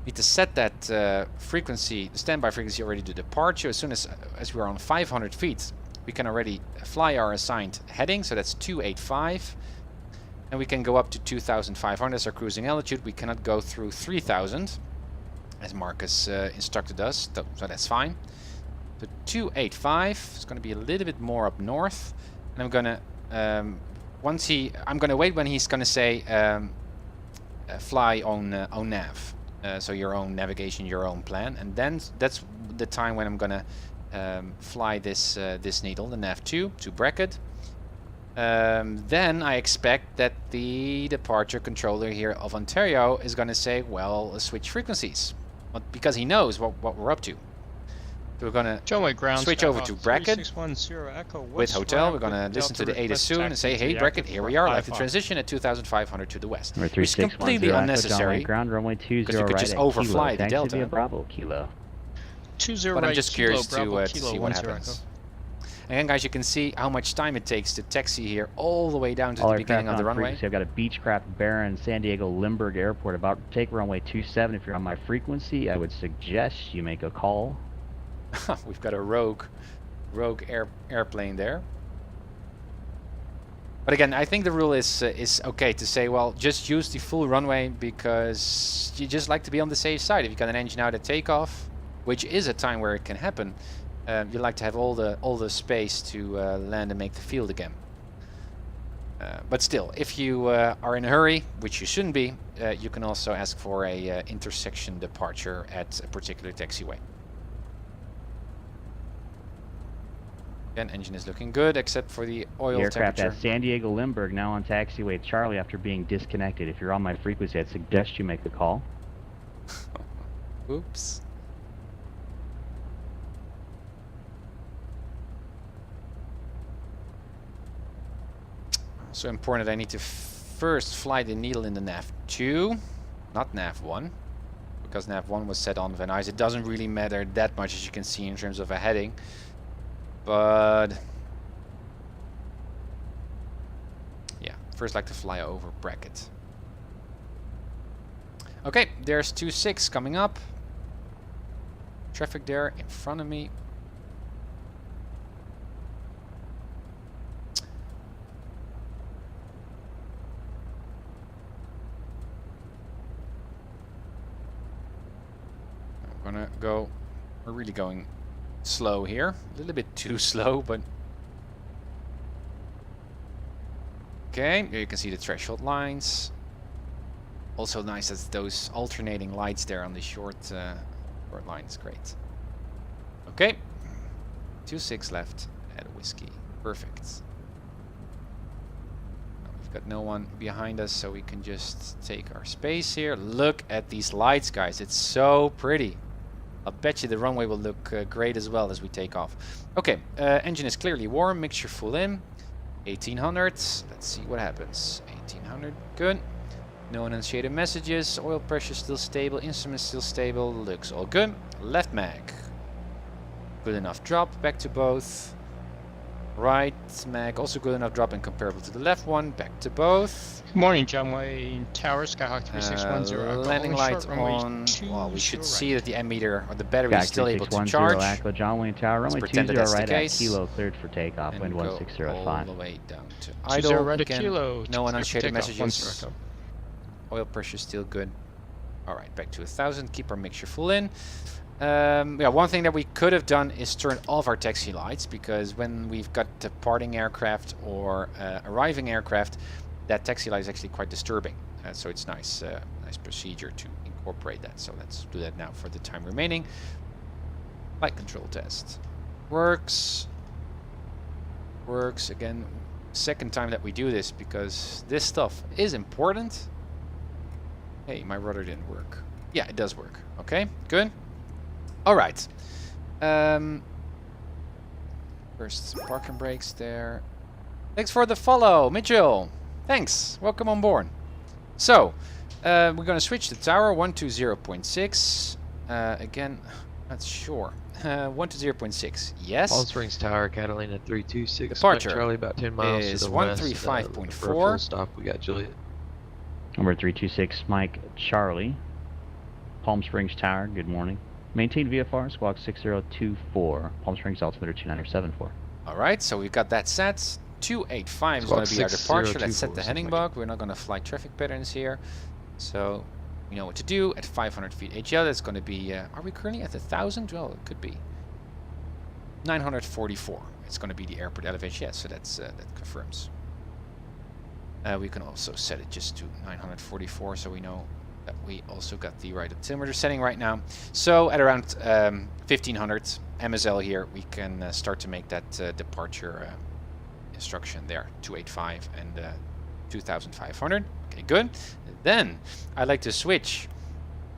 Need to set that frequency, the standby frequency already to departure. As soon as we're on 500 feet, we can already fly our assigned heading. So that's 285. And we can go up to 2,500 as our cruising altitude. We cannot go through 3,000, as Marcus instructed us, so that's fine. So 285 is going to be a little bit more up north, and I'm gonna I'm gonna wait when he's gonna say fly on nav, so your own navigation, your own plan, and then that's the time when I'm gonna fly this this needle, the nav2 to bracket. Then I expect that the departure controller here of Ontario is going to say, well, switch frequencies, because he knows what we're up to. So we're going to switch over to bracket with hotel. We're going to listen to the ADA soon and say, hey, bracket, here we are, like the transition at 2,500 to the west. Which is completely unnecessary, ground runway 20 because you could right just at overfly Kilo. the Delta. Via Bravo, Kilo. 20 But I'm right, just Kilo, curious Bravo, to Kilo, see what 10 happens. Echo. Again, guys, you can see how much time it takes to taxi here all the way down to All the beginning of aircraft the on runway. frequency. I've got a Beechcraft Baron San Diego Lindbergh Airport about to take runway 27. If you're on my frequency, I would suggest you make a call. We've got a rogue airplane there. But again, I think the rule is okay to say, well, just use the full runway, because you just like to be on the safe side. If you've got an engine out at takeoff, which is a time where it can happen, you like to have all the space to land and make the field again. But still, if you are in a hurry, which you shouldn't be, you can also ask for a intersection departure at a particular taxiway. Again, engine is looking good, except for the oil The aircraft temperature. at San Diego Lindbergh now on taxiway Charlie after being disconnected. If you're on my frequency, I'd suggest you make the call. Oops. So important that I need to first fly the needle in the nav2, not nav1, because nav1 was set on Van Nuys. It doesn't really matter that much, as you can see, in terms of a heading. But yeah, first like to fly over bracket. Okay, there's 26 coming up. Traffic there in front of me. I'm gonna go, we're really going slow here, a little bit too slow, but okay, here you can see the threshold lines. Also nice that those alternating lights there on the short line is great. Okay, 26 left at whiskey, perfect. We've got no one behind us, so we can just take our space here. Look at these lights, guys, it's so pretty. I'll bet you the runway will look great as well as we take off. Okay, engine is clearly warm, mixture full in. 1800, let's see what happens. 1800, good. No uninitiated messages, oil pressure still stable, instruments still stable, looks all good. Left mag. Good enough drop, back to both. Right, Mag, also good enough drop in comparable to the left one. Back to both. Good morning, John Wayne Tower, Skyhawk 3610. Landing lights on. Well, we should see that the ammeter or the battery is still able to charge. Echo, John Wayne Tower, runway 20 right at kilo, cleared for takeoff, And wind go 160.5. all the way down to 20 idle. right at Again, kilo. no clear for unshaded takeoff, messages. 10 Echo. Oil pressure still good. All right, back to 1,000. Keep our mixture full in. Yeah, one thing that we could have done is turn off our taxi lights, because when we've got departing aircraft or arriving aircraft, that taxi light is actually quite disturbing. So it's nice procedure to incorporate that. So let's do that now for the time remaining. Light control test. Works. Works again. Second time that we do this, because this stuff is important. Hey, my rudder didn't work. Yeah, it does work. Okay, good. All right. First parking brakes there. Thanks for the follow, Mitchell. Thanks. Welcome on board. So, we're going to switch to tower 120.6. Again, not sure. 120.6. Yes. Palm Springs Tower, Catalina 326. Departure Charlie, about 10 miles is to the west. 135.4. For a full stop, we got Juliet. Number 326, Mike Charlie. Palm Springs Tower, good morning. Maintain VFR, squawk 6024. Palm Springs altimeter 2974. All right, so we've got that set. 285 is going to be our departure. Let's set the heading bug. We're not going to fly traffic patterns here. So we know what to do. At 500 feet HL, that's going to be... are we currently at 1,000? Well, it could be. 944. It's going to be the airport elevation. Yes, so that's, that confirms. We can also set it just to 944, so we know that we also got the right altimeter setting right now. So at around 1500 MSL here, we can start to make that departure instruction there. 285 and 2500. Okay, good. Then I'd like to switch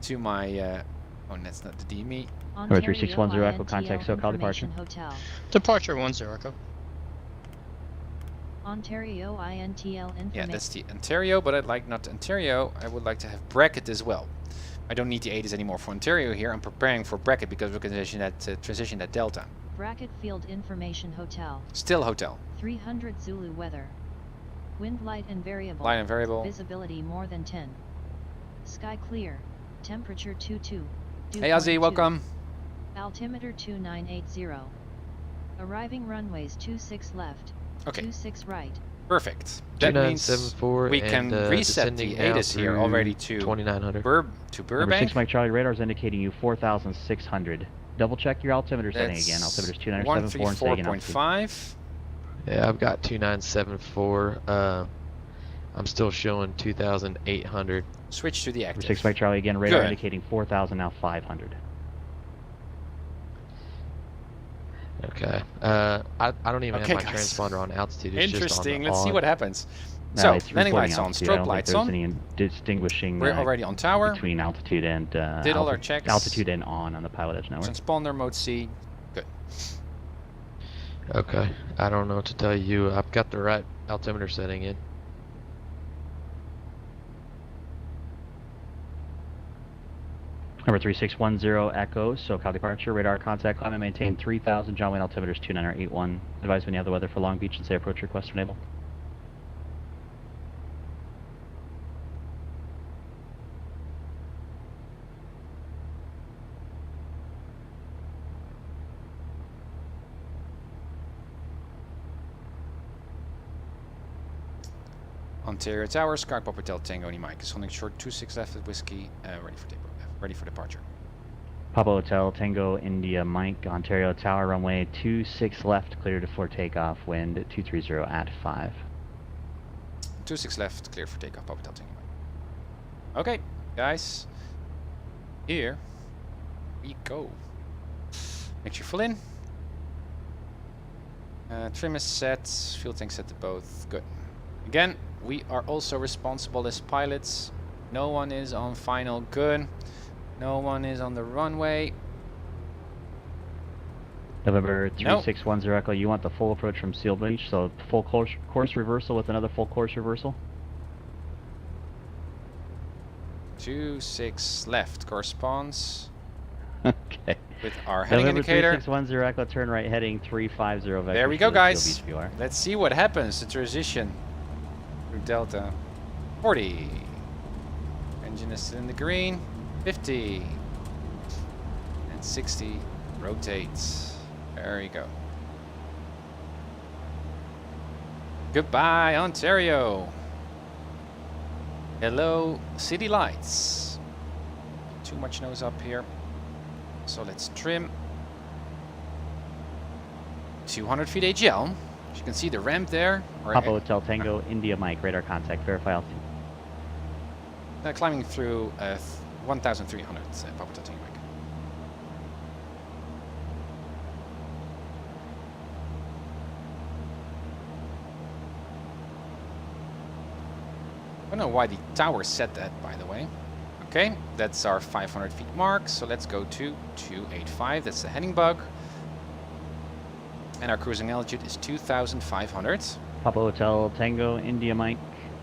to my... oh, that's not the DME. Number 3610 Echo, contact SoCal departure. Hotel. Departure 10 Echo. Ontario INTL information. Yeah, that's the Ontario, but I'd like not Ontario. I would like to have bracket as well. I don't need the 80s anymore for Ontario here. I'm preparing for bracket because we're going to transition that Delta. Bracket field information hotel. Still hotel. 300 Zulu weather. Wind light and variable. Light and variable. Visibility more than 10. Sky clear. Temperature 22. Hey Ozzy, welcome. Altimeter 2980. Arriving runways 26 left. Okay. 26 right. Perfect. That means we can reset the ATIS here already to 2900. Number 6 Mike Charlie, radar is indicating you 4,600. Double check your altimeter setting again. Altimeter is 2974 and 134.5. Yeah, I've got 2974. I'm still showing 2,800. Switch to the active. Number 6 Mike Charlie again, radar Good. indicating 4,000 now 500. Okay. I don't even Okay, have my guys. transponder on altitude. It's Interesting. Just on Let's see on. what happens. No, So, it's landing reporting lights on, altitude. I strobe don't lights think on. there's any distinguishing We're already on tower. between altitude and Did all our checks. altitude and on the PilotEdge network. Transponder mode C. Good. Okay. I don't know what to tell you. I've got the right altimeter setting in. Number 3610 Echo, SoCal departure, radar contact, climb and maintain 3000, John Wayne altimeter is 2981. Advise when you have the weather for Long Beach and say approach request enable. Ontario Tower, Sky Papa Hotel Tango Any Mike. Holding short 26 left at whiskey, ready for departure. Papa Hotel, Tango, India, Mike, Ontario Tower, runway 26 left, clear to for takeoff, wind 230 at 5. 26 left, clear for takeoff, Papa Hotel Tango Mike. Okay, guys. Here we go. Make sure full in. Trim is set, fuel tank set to both. Good. Again, we are also responsible as pilots. No one is on final. Good. No one is on the runway. November 3610 Echo, you want the full approach from Seal Beach, so full course reversal with another full course reversal? 26 left corresponds. Okay. with our heading November indicator. 3610 Echo, turn right heading 350 vector. There we go, shield, guys. shield beach Let's see what happens. The transition through Delta. 40. Engine is in the green. 50. And 60. Rotates. There you go. Goodbye, Ontario. Hello, city lights. Too much nose up here. So let's trim. 200 feet AGL. As you can see the ramp there. Papa Hotel Tango, India Mike, radar contact, verify altitude. Climbing through 1,300, Papa Hotel Tango Mike. I don't know why the tower said that, by the way. Okay, that's our 500 feet mark, so let's go to 285, that's the heading bug. And our cruising altitude is 2,500. Papa Hotel Tango, India Mike.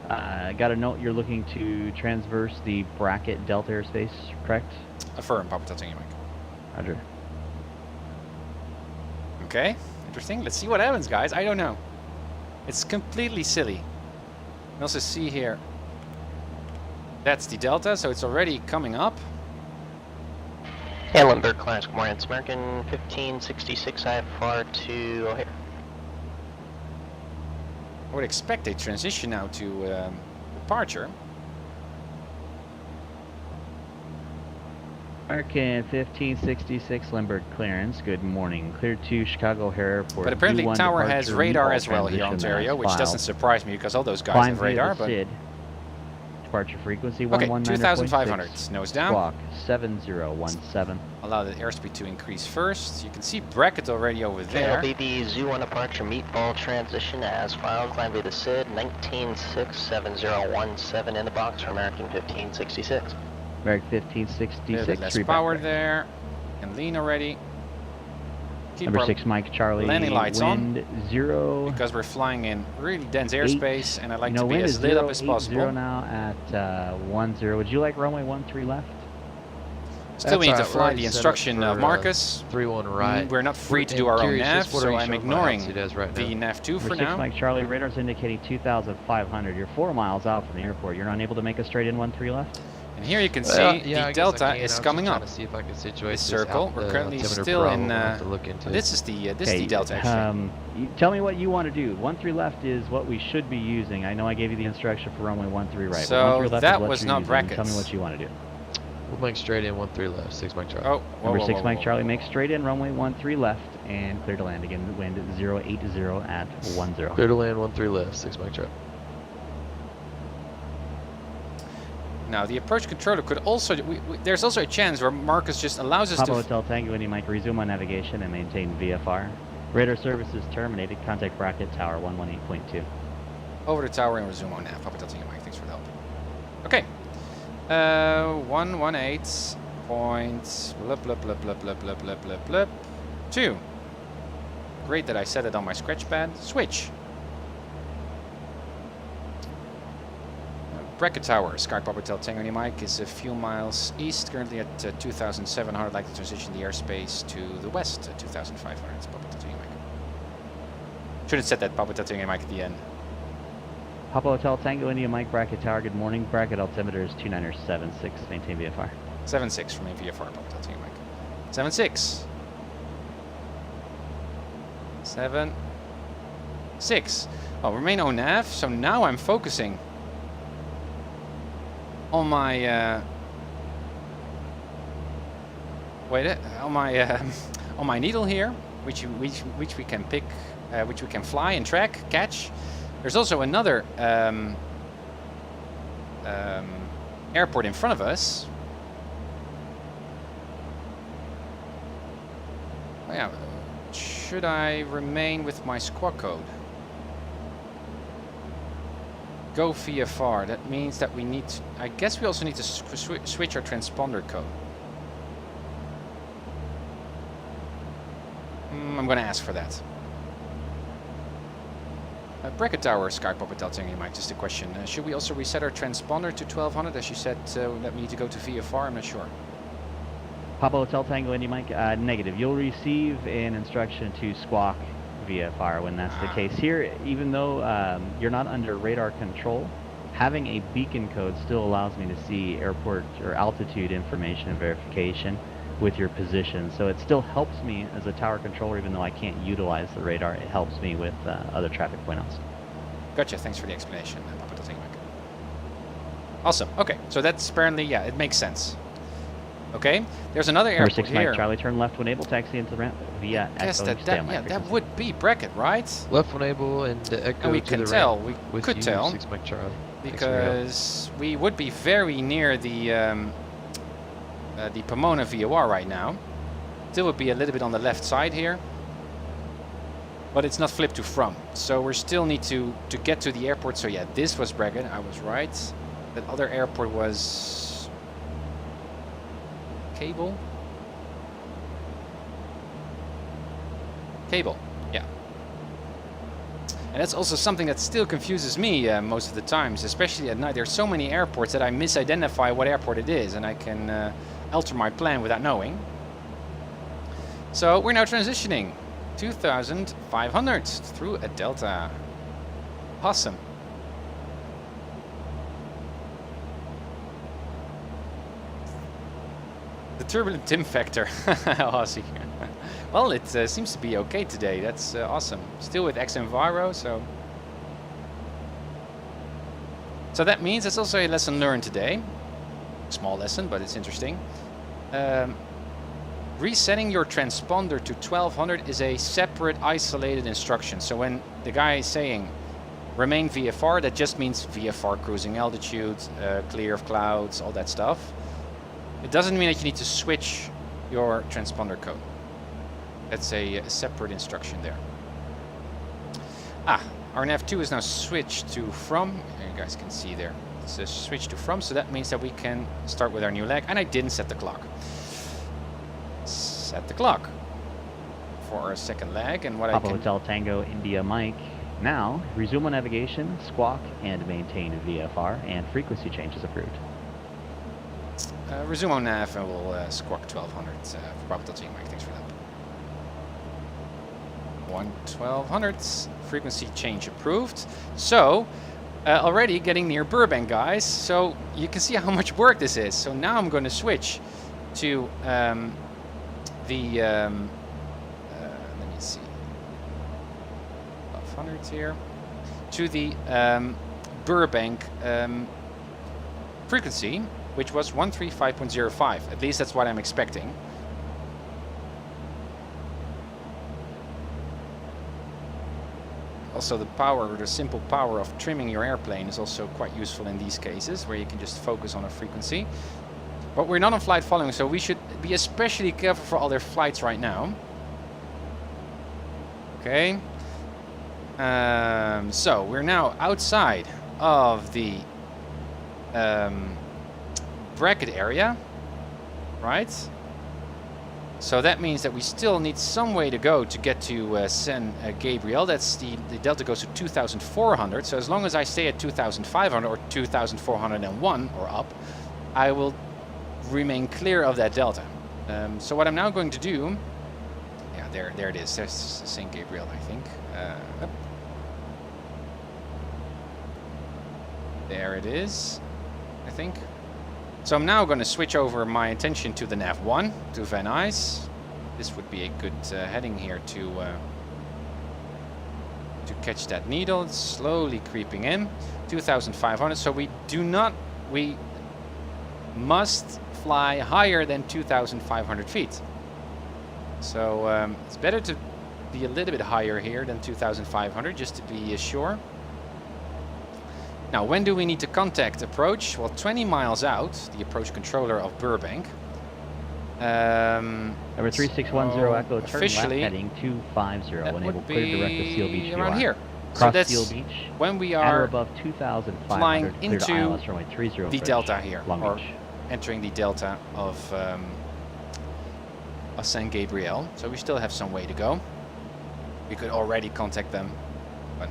Got a note you're looking to transverse the bracket Delta airspace, correct? Affirm, Papa Hotel Tango Mike. Roger. Okay, interesting. Let's see what happens, guys. I don't know. It's completely silly. You can also see here, that's the Delta, so it's already coming up. Ellenberg class, good morning. It's American 1566 IFR to O'Hare. I would expect a transition now to departure. American 1566 Limburg clearance. Good morning. Clear to Chicago O'Hare Airport. But apparently D1 tower has departure, radar meatball as well here, transition Ontario, as which filed. doesn't surprise me because all those guys Climb have via radar. the But SID. Departure frequency okay, 119.6. 2,500. Nose down. Squawk 7017. Allow the airspeed to increase first. You can see bracket already over there. KLBB Z1 departure meatball transition as filed. Climb via the SID 1967017 in the box for American 1566. American A little 1566. bit less repeat power back. there. And lean already. Keep Number our 6 Mike Charlie. landing lights wind on. 0. Because we're flying in really dense airspace, and I like to be wind as is lit up as 080 possible. now at 10. Would you like runway 13 left? Still, we need to fly the instruction of Marcus. 3-1 right. We're not free to do our own nav, so I'm ignoring the nav 2 for Number 6 now. Mike Charlie, radar's indicating 2,500. You're 4 miles out from the airport. You're unable to make a straight in 13 left? And here you can see the Delta is coming up. See if I can situate This circle. We're currently still in. This is the Delta actually. Tell me what you want to do. 13 left is what we should be using. I know I gave you the instruction for runway 13 right. So 13 left that is what was you're not using. brackets. Tell me what you want to do. We'll make straight in 13 left. 6 Mike Charlie. Oh, Number 6 Mike Charlie, make straight in runway 13 left and clear to land again. Wind 080 at 10. Clear to land 13 left. 6 Mike Charlie. Now the approach controller could also. There's also a chance where Marcus just allows us Papa to. Hotel Tango, Indy Mike, resume on navigation and maintain VFR. Radar services terminated. Contact bracket tower 118.2. Over the tower and resume on nav. Papa Hotel Tango Mike, thanks for the help. Okay. 118 point blah blah blah blah blah blah blah blah blah 2. Great that I set it on my scratch pad. Switch. Bracket Tower, Sky Papa Hotel Tango Indy Mike is a few miles east, currently at 2,700. I'd like to transition the airspace to the west at 2,500. It's Papa Hotel Tango Mike. Should have said that Papa Hotel Tango Mike at the end. Papa Hotel Tango India Mike bracket tower. Good morning. Bracket altimeter is 2976. Maintain VFR. 76 from VFR. Papa Hotel Tango Mike. 76. 76. Oh, remain on nav. So now I'm focusing on my on my needle here, which we can pick, which we can fly and track, catch. There's also another airport in front of us. Oh, yeah, should I remain with my squawk code? Go VFR, that means that we need to, I guess we also need to switch our transponder code. I'm gonna ask for that. Bracket Tower, Sky Papa Hotel Tango Mike, just a question. Should we also reset our transponder to 1200 as you said that we need to go to VFR? I'm not sure. Papa Hotel Tango Indy Mike, negative. You'll receive an instruction to squawk VFR when that's the case. Here, even though you're not under radar control, having a beacon code still allows me to see airport or altitude information and verification with your position. So it still helps me as a tower controller, even though I can't utilize the radar. It helps me with other traffic point-outs. Gotcha, thanks for the explanation, Papa Hotel Tango Mike. Awesome, okay, so that's apparently, yeah, it makes sense. Okay, there's another airport 6 here. Mike Charlie, turn left when able, taxi into the ramp via Yes, Echo. that would be bracket, right? Left when able and echo And we to can the tell, ramp we with could you, tell, 6 Mike Charlie. because we would be very near the Pomona VOR right now. Still would be a little bit on the left side here, but it's not flipped to from. So we still need to get to the airport. So yeah, this was bracket, I was right. That other airport was Cable. Cable, yeah. And that's also something that still confuses me most of the times, especially at night. There's so many airports that I misidentify what airport it is, and I can alter my plan without knowing. So we're now transitioning 2,500 through a Delta. Awesome. The turbulent Tim factor. Aussie. Well, it seems to be okay today. That's awesome. Still with xEnviro, so that means it's also a lesson learned today. Small lesson, but it's interesting. Resetting your transponder to 1200 is a separate, isolated instruction. So when the guy is saying remain VFR, that just means VFR cruising altitude, clear of clouds, all that stuff. It doesn't mean that you need to switch your transponder code. That's a separate instruction there. Our nav2 is now switched to from. You guys can see there. It's a switch to from, so that means that we can start with our new leg. And I didn't set the clock. Set the clock for our second leg, and what Papa I can... Hotel Tango India Mike. Now, resume on navigation, squawk, and maintain VFR, and frequency change is approved. Resume on nav, and we'll squawk 1200 for Papa Hotel Tango Mike. Thanks for that. 1200 frequency change approved. So already getting near Burbank, guys, so you can see how much work this is. So now I'm going to switch to let me see, 1200 here, to the Burbank frequency, which was 135.05. At least that's what I'm expecting. Also, the power, or the simple power of trimming your airplane is also quite useful in these cases, where you can just focus on a frequency. But we're not on flight following, so we should be especially careful for other flights right now. Okay. So we're now outside of the bracket area, right? So that means that we still need some way to go to get to San Gabriel. That's the delta goes to 2,400. So as long as I stay at 2,500 or 2,401 or up, I will remain clear of that delta. So what I'm now going to do, yeah, there it is. There's San Gabriel, I think. Up. There it is, I think. So I'm now going to switch over my attention to the nav1, to Van Nuys. This would be a good heading here to catch that needle. It's slowly creeping in. 2,500. So we must fly higher than 2,500 feet. So it's better to be a little bit higher here than 2,500, just to be sure. Now, when do we need to contact approach? Well, 20 miles out, the approach controller of Burbank. Number 3610 Echo, turn officially, left heading 250, that enable would clear direct to be Seal Beach. around here. So Cross that's Seal Beach, when we at or are above 2,500, flying clear to into ILS runway 30 the approach, delta here, Long or Beach. entering the delta of San Gabriel. So we still have some way to go. We could already contact them, but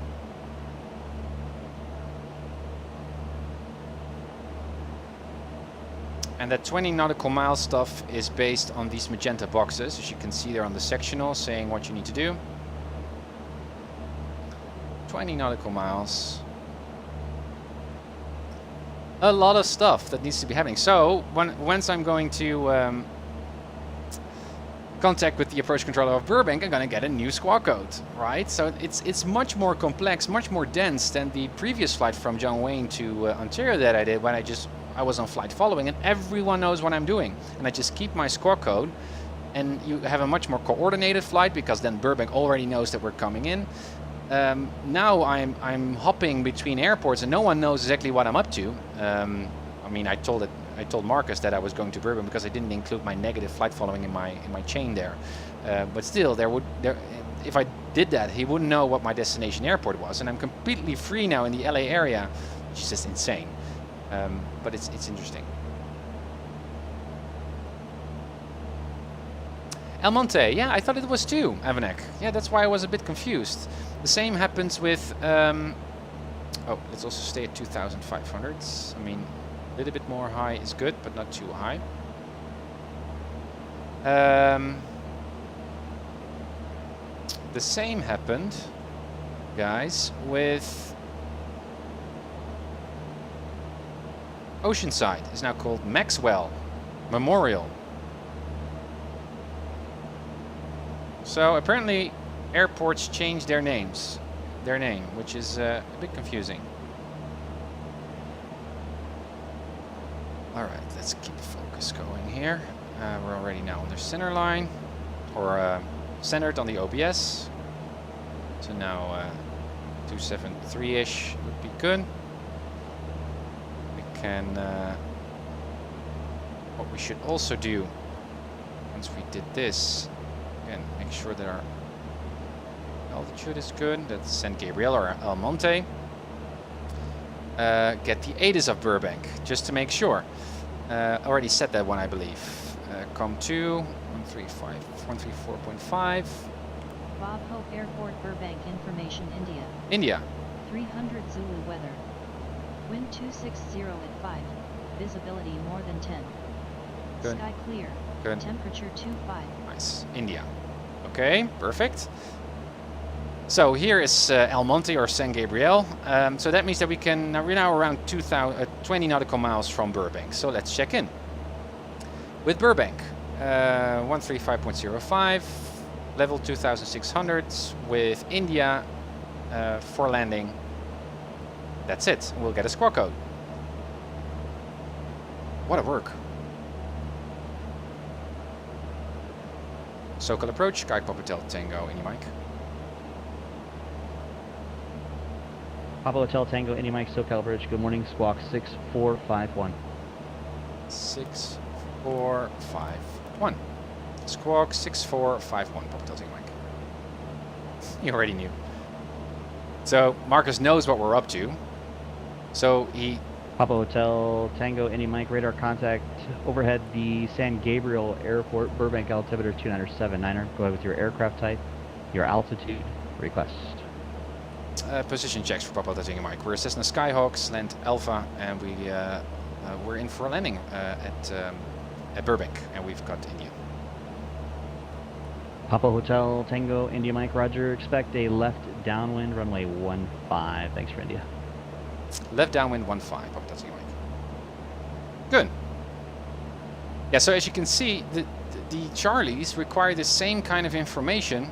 And that 20 nautical mile stuff is based on these magenta boxes, as you can see there on the sectional, saying what you need to do. 20 nautical miles. A lot of stuff that needs to be happening. So once I'm going to contact with the approach controller of Burbank, I'm going to get a new squawk code, right? So it's much more complex, much more dense than the previous flight from John Wayne to Ontario that I did when I was on flight following, and everyone knows what I'm doing, and I just keep my squawk code, and you have a much more coordinated flight because then Burbank already knows that we're coming in. Now I'm hopping between airports and no one knows exactly what I'm up to. I mean, I told Marcus that I was going to Burbank because I didn't include my negative flight following in my chain there. But still, if I did that, he wouldn't know what my destination airport was, and I'm completely free now in the LA area, which is just insane. But it's interesting. El Monte, yeah, I thought it was too, Avanek. Yeah, that's why I was a bit confused. The same happens with, oh, let's also stay at 2,500. I mean, a little bit more high is good, but not too high. The same happened, guys, with Oceanside. It's now called Maxwell Memorial. So apparently airports change their name, which is a bit confusing. All right, let's keep focus going here. We're already now on the center line, or centered on the OBS. So now 273-ish would be good. We can, what we should also do, once we did this, again, make sure that our altitude is good. That's San Gabriel or El Monte. Get the ATIS of Burbank, just to make sure. Already said that one, I believe. COM2, 134.5. Bob Hope Airport, Burbank Information, India. India. 300 Zulu weather. Wind 260 at 5. Visibility more than 10. Good. Sky clear. Good. Temperature 25. Nice. India. Okay, perfect. So here is El Monte or San Gabriel. So that means that we're now around 20 nautical miles from Burbank. So let's check in. With Burbank, 135.05, level 2600 with India for landing. That's it. We'll get a squawk code. What a work. SoCal approach, Sky Papa Hotel Tango, Indy Mike. Papa Hotel Tango, Indy Mike, SoCal Bridge. Good morning, squawk 6451. 6451. Squawk 6451. Papa Hotel Tango Mike. You already knew. So Marcus knows what we're up to. So he. Papa Hotel Tango, Indy Mike, radar contact overhead the San Gabriel Airport, Burbank altimeter 2979er. Go ahead with your aircraft type, your altitude, request. Position checks for Papa Hotel Tango Mike. We're Cessna Skyhawk, slant Alpha, and we're in for a landing at Burbank, and we've got India. Papa Hotel Tango, India Mike, Roger. Expect a left downwind, runway 15. Thanks for India. Left downwind 15, Papa Hotel Tango Mike. Good. Yeah, so as you can see, the Charlies require the same kind of information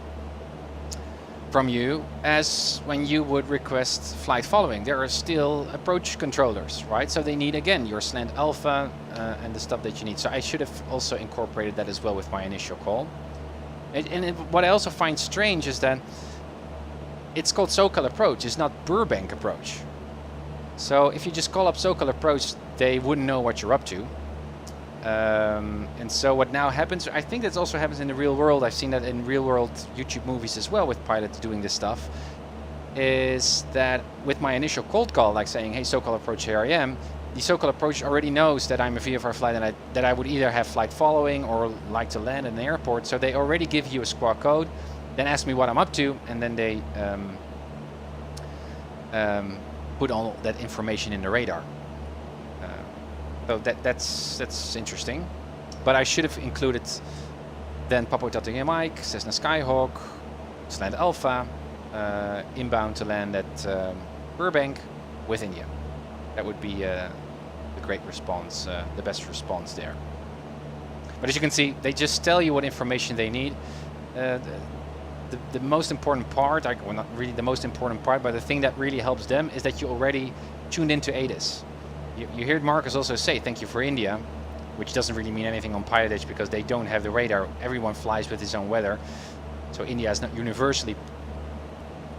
from you as when you would request flight following. There are still approach controllers, right? So they need, again, your slant alpha and the stuff that you need. So I should have also incorporated that as well with my initial call. What I also find strange is that it's called SoCal approach, it's not Burbank approach. So if you just call up SoCal approach, they wouldn't know what you're up to. And so what now happens, I think that also happens in the real world, I've seen that in real world YouTube movies as well with pilots doing this stuff, is that with my initial cold call, like saying, hey, SoCal approach, here I am, the SoCal approach already knows that I'm a VFR flight and that I would either have flight following or like to land in an airport, so they already give you a squawk code, then ask me what I'm up to, and then they put all that information in the radar. So that's interesting. But I should have included then Papa Hotel Tango Mike, Cessna Skyhawk, to land Alpha, inbound to land at Burbank with India. That would be the great response, the best response there. But as you can see, they just tell you what information they need. The most important part, well, not really the most important part, but the thing that really helps them is that you already tuned into ADIS. You heard Marcus also say, thank you for India, which doesn't really mean anything on PilotEdge because they don't have the radar. Everyone flies with his own weather. So India is not universally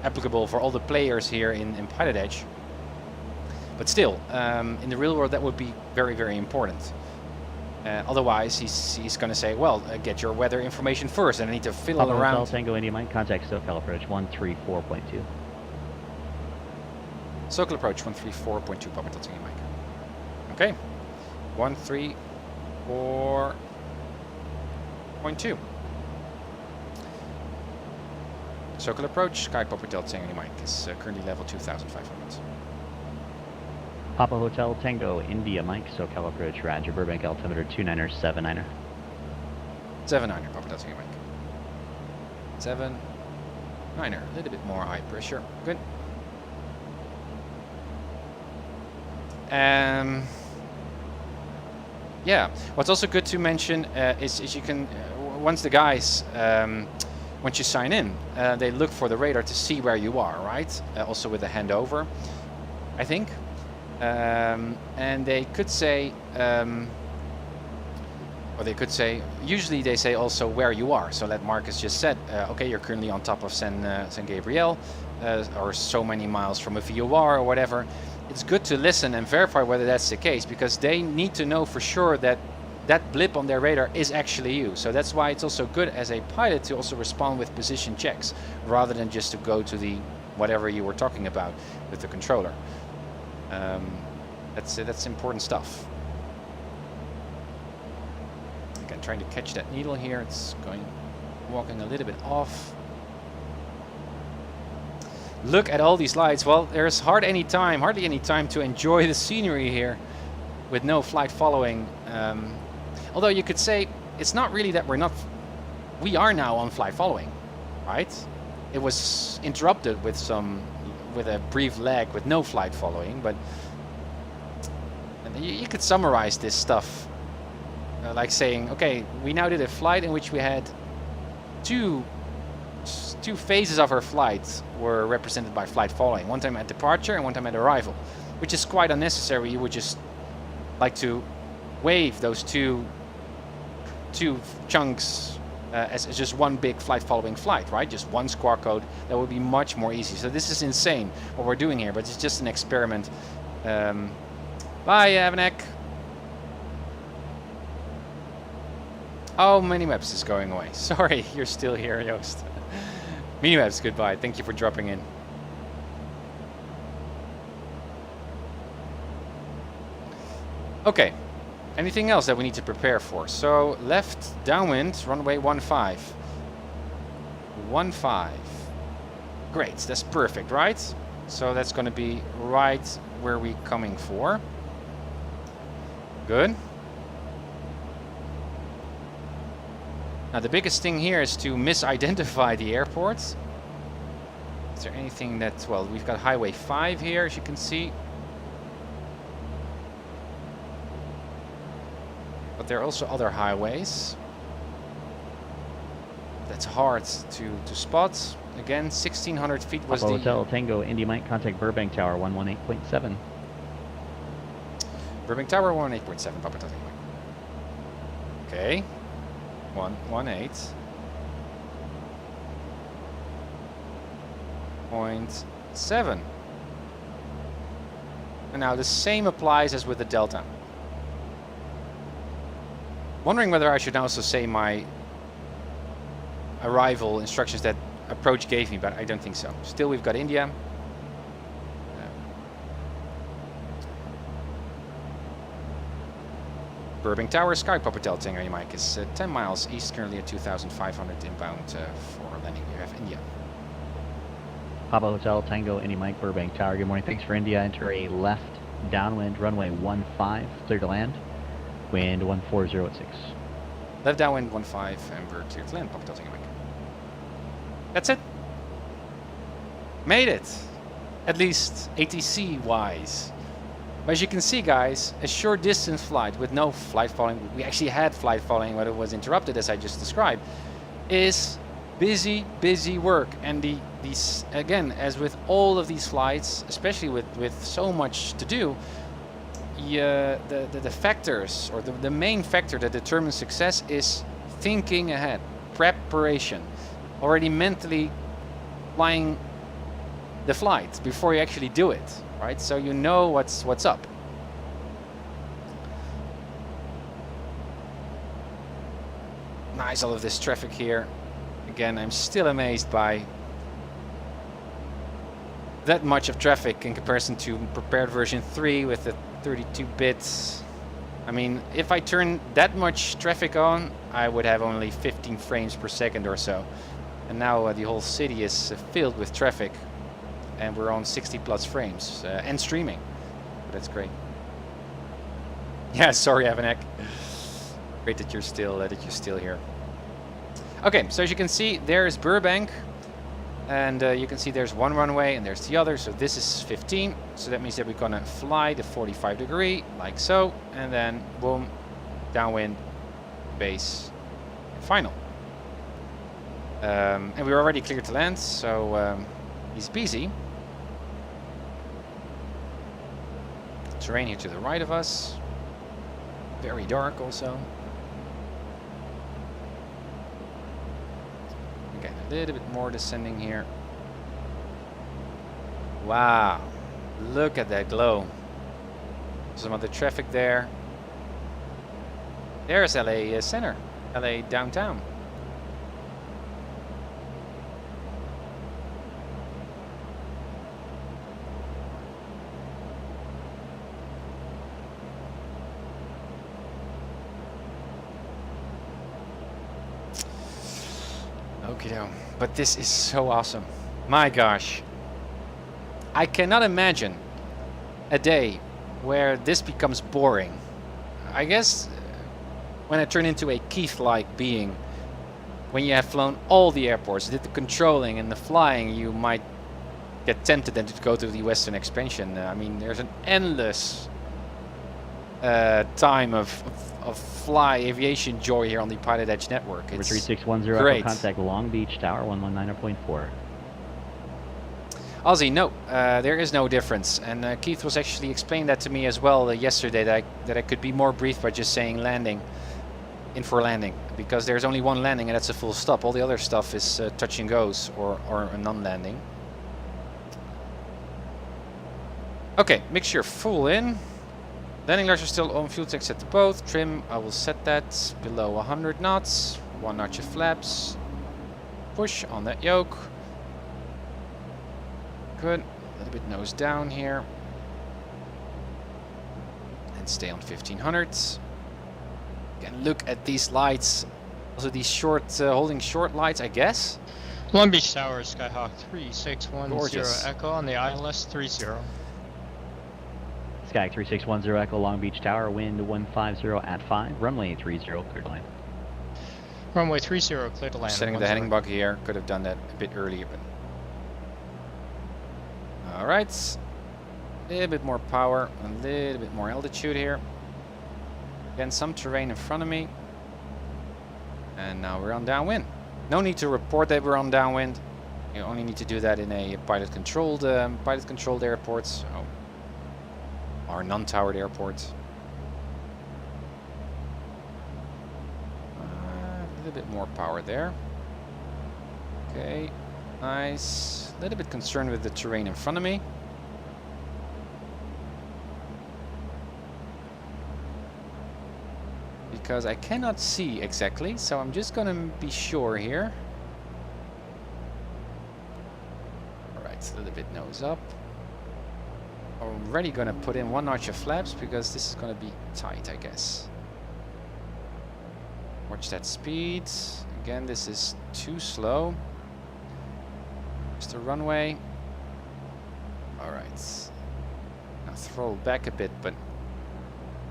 applicable for all the players here in PilotEdge. But still, in the real world, that would be very, very important. Otherwise, he's going to say, well, get your weather information first, and I need to fiddle Papa around. Hotel Tango India Mike, contact SoCal approach 134.2. SoCal approach 134.2, Papa Hotel Tango Mike. Okay, 134.2. SoCal approach, Sky Papa Hotel Tango Mike is currently level 2,500. Papa Hotel Tango India Mike, SoCal approach, Roger, Burbank altimeter 29er, 79er. 79er, Papa Hotel Tango Mike. 79er, a little bit more high pressure, good. Yeah, what's also good to mention is you can, once the guys, once you sign in, they look for the radar to see where you are, right? Also with the handover, I think. And they could say, or they could say, usually they say also where you are. So that Marcus just said, okay, you're currently on top of San Gabriel, or so many miles from a VOR or whatever. It's good to listen and verify whether that's the case, because they need to know for sure that that blip on their radar is actually you. So that's why it's also good as a pilot to also respond with position checks, rather than just to go to the whatever you were talking about with the controller. That's important stuff. Again, trying to catch that needle here. It's walking a little bit off. Look at all these lights. Well, there's hardly any time to enjoy the scenery here with no flight following. Although you could say it's not really that we are now on flight following, right? It was interrupted with a brief lag with no flight following, but you could summarize this stuff like saying, okay, we now did a flight in which we had two phases of our flight were represented by flight following. One time at departure and one time at arrival, which is quite unnecessary. You would just like to wave those two chunks as just one big flight following flight, right? Just one squawk code. That would be much more easy. So this is insane what we're doing here, but it's just an experiment. Bye, Avanek. Oh, Minimaps is going away. Sorry, you're still here, Joost. Minimaps, goodbye. Thank you for dropping in. Okay. Anything else that we need to prepare for? So, left, downwind, runway 15. 15. Great, that's perfect, right? So that's going to be right where we're coming for. Good. Now the biggest thing here is to misidentify the airport. Is there anything that, well, we've got Highway 5 here, as you can see. But there are also other highways. That's hard to spot. Again, 1,600 feet was Papa the... Hotel Tango Indy Mike, contact Burbank Tower 118.7. Burbank Tower 118.7, Papa Hotel Tango. Okay. 118.7. And now the same applies as with the Delta. Wondering whether I should also say my arrival instructions that approach gave me, but I don't think so. Still, we've got India. Burbank Tower, Sky Papa Hotel Tango Mike is 10 miles east, currently at 2,500 inbound for landing. You have India. Papa Hotel Tango Indy Mike, Burbank Tower. Good morning. Thanks for India. Enter a left downwind, runway 15, clear to land, wind 140 at 6. Left downwind 15, and we're clear to land. Pop tilting away. That's it. Made it. At least ATC wise. But as you can see, guys, a short distance flight with no flight following, we actually had flight following, but it was interrupted as I just described, is busy work. And these again, as with all of these flights, especially with so much to do, the factors, or the main factor that determines success is thinking ahead, preparation, already mentally flying the flight before you actually do it, right? So you know what's up. Nice, all of this traffic here. Again, I'm still amazed by that much of traffic in comparison to prepared version 3 with the 32 bits. I mean, if I turn that much traffic on, I would have only 15 frames per second or so. And now the whole city is filled with traffic, and we're on 60 plus frames and streaming. That's great. Yeah, sorry, Avanek. Great that you're still here. Okay, so as you can see, there's Burbank, and you can see there's one runway and there's the other. So this is 15. So that means that we're gonna fly the 45 degree like so, and then boom, downwind, base, final. And we're already cleared to land, so easy peasy. Terrain here to the right of us. Very dark also. Again, a little bit more descending here. Wow, look at that glow. Some of the traffic there. There's LA Center, LA downtown. Okie-doke. But this is so awesome. My gosh. I cannot imagine a day where this becomes boring. I guess when I turn into a Keith-like being, when you have flown all the airports, did the controlling and the flying, you might get tempted then to go to the Western expansion. I mean, there's an endless time of fly aviation joy here on the PilotEdge network. It's 3610 great. Contact Long Beach Tower 119.4. Ozzy, no, there is no difference, and Keith was actually explaining that to me as well yesterday, that I could be more brief by just saying landing, in for landing, because there's only one landing and that's a full stop. All the other stuff is touch and goes or a non-landing. Okay, mixture full in. Landing lights are still on, fuel tank set to both. Trim, I will set that below 100 knots. 1 notch of flaps. Push on that yoke. Good. A little bit nose down here. And stay on 1500. Again, look at these lights. Also these short, holding short lights, I guess. Long Beach Tower, Skyhawk 3610 Gorgeous. Echo on the ILS 30. Sky 3610 Echo Long Beach Tower, wind 150 at 5, runway 30, clear to land. Runway 30, clear to land. Setting the heading bug here. Could have done that a bit earlier, but... Alright. A little bit more power, a little bit more altitude here. Again, some terrain in front of me. And now we're on downwind. No need to report that we're on downwind. You only need to do that in a pilot-controlled airport. So, or non-towered airport. A little bit more power there. Okay, nice. A little bit concerned with the terrain in front of me. Because I cannot see exactly, so I'm just gonna be sure here. Alright, a little bit nose up. Already gonna put in 1 notch of flaps because this is gonna be tight, I guess. Watch that speed. Again, this is too slow. Just a runway. Alright. Now throttle back a bit, but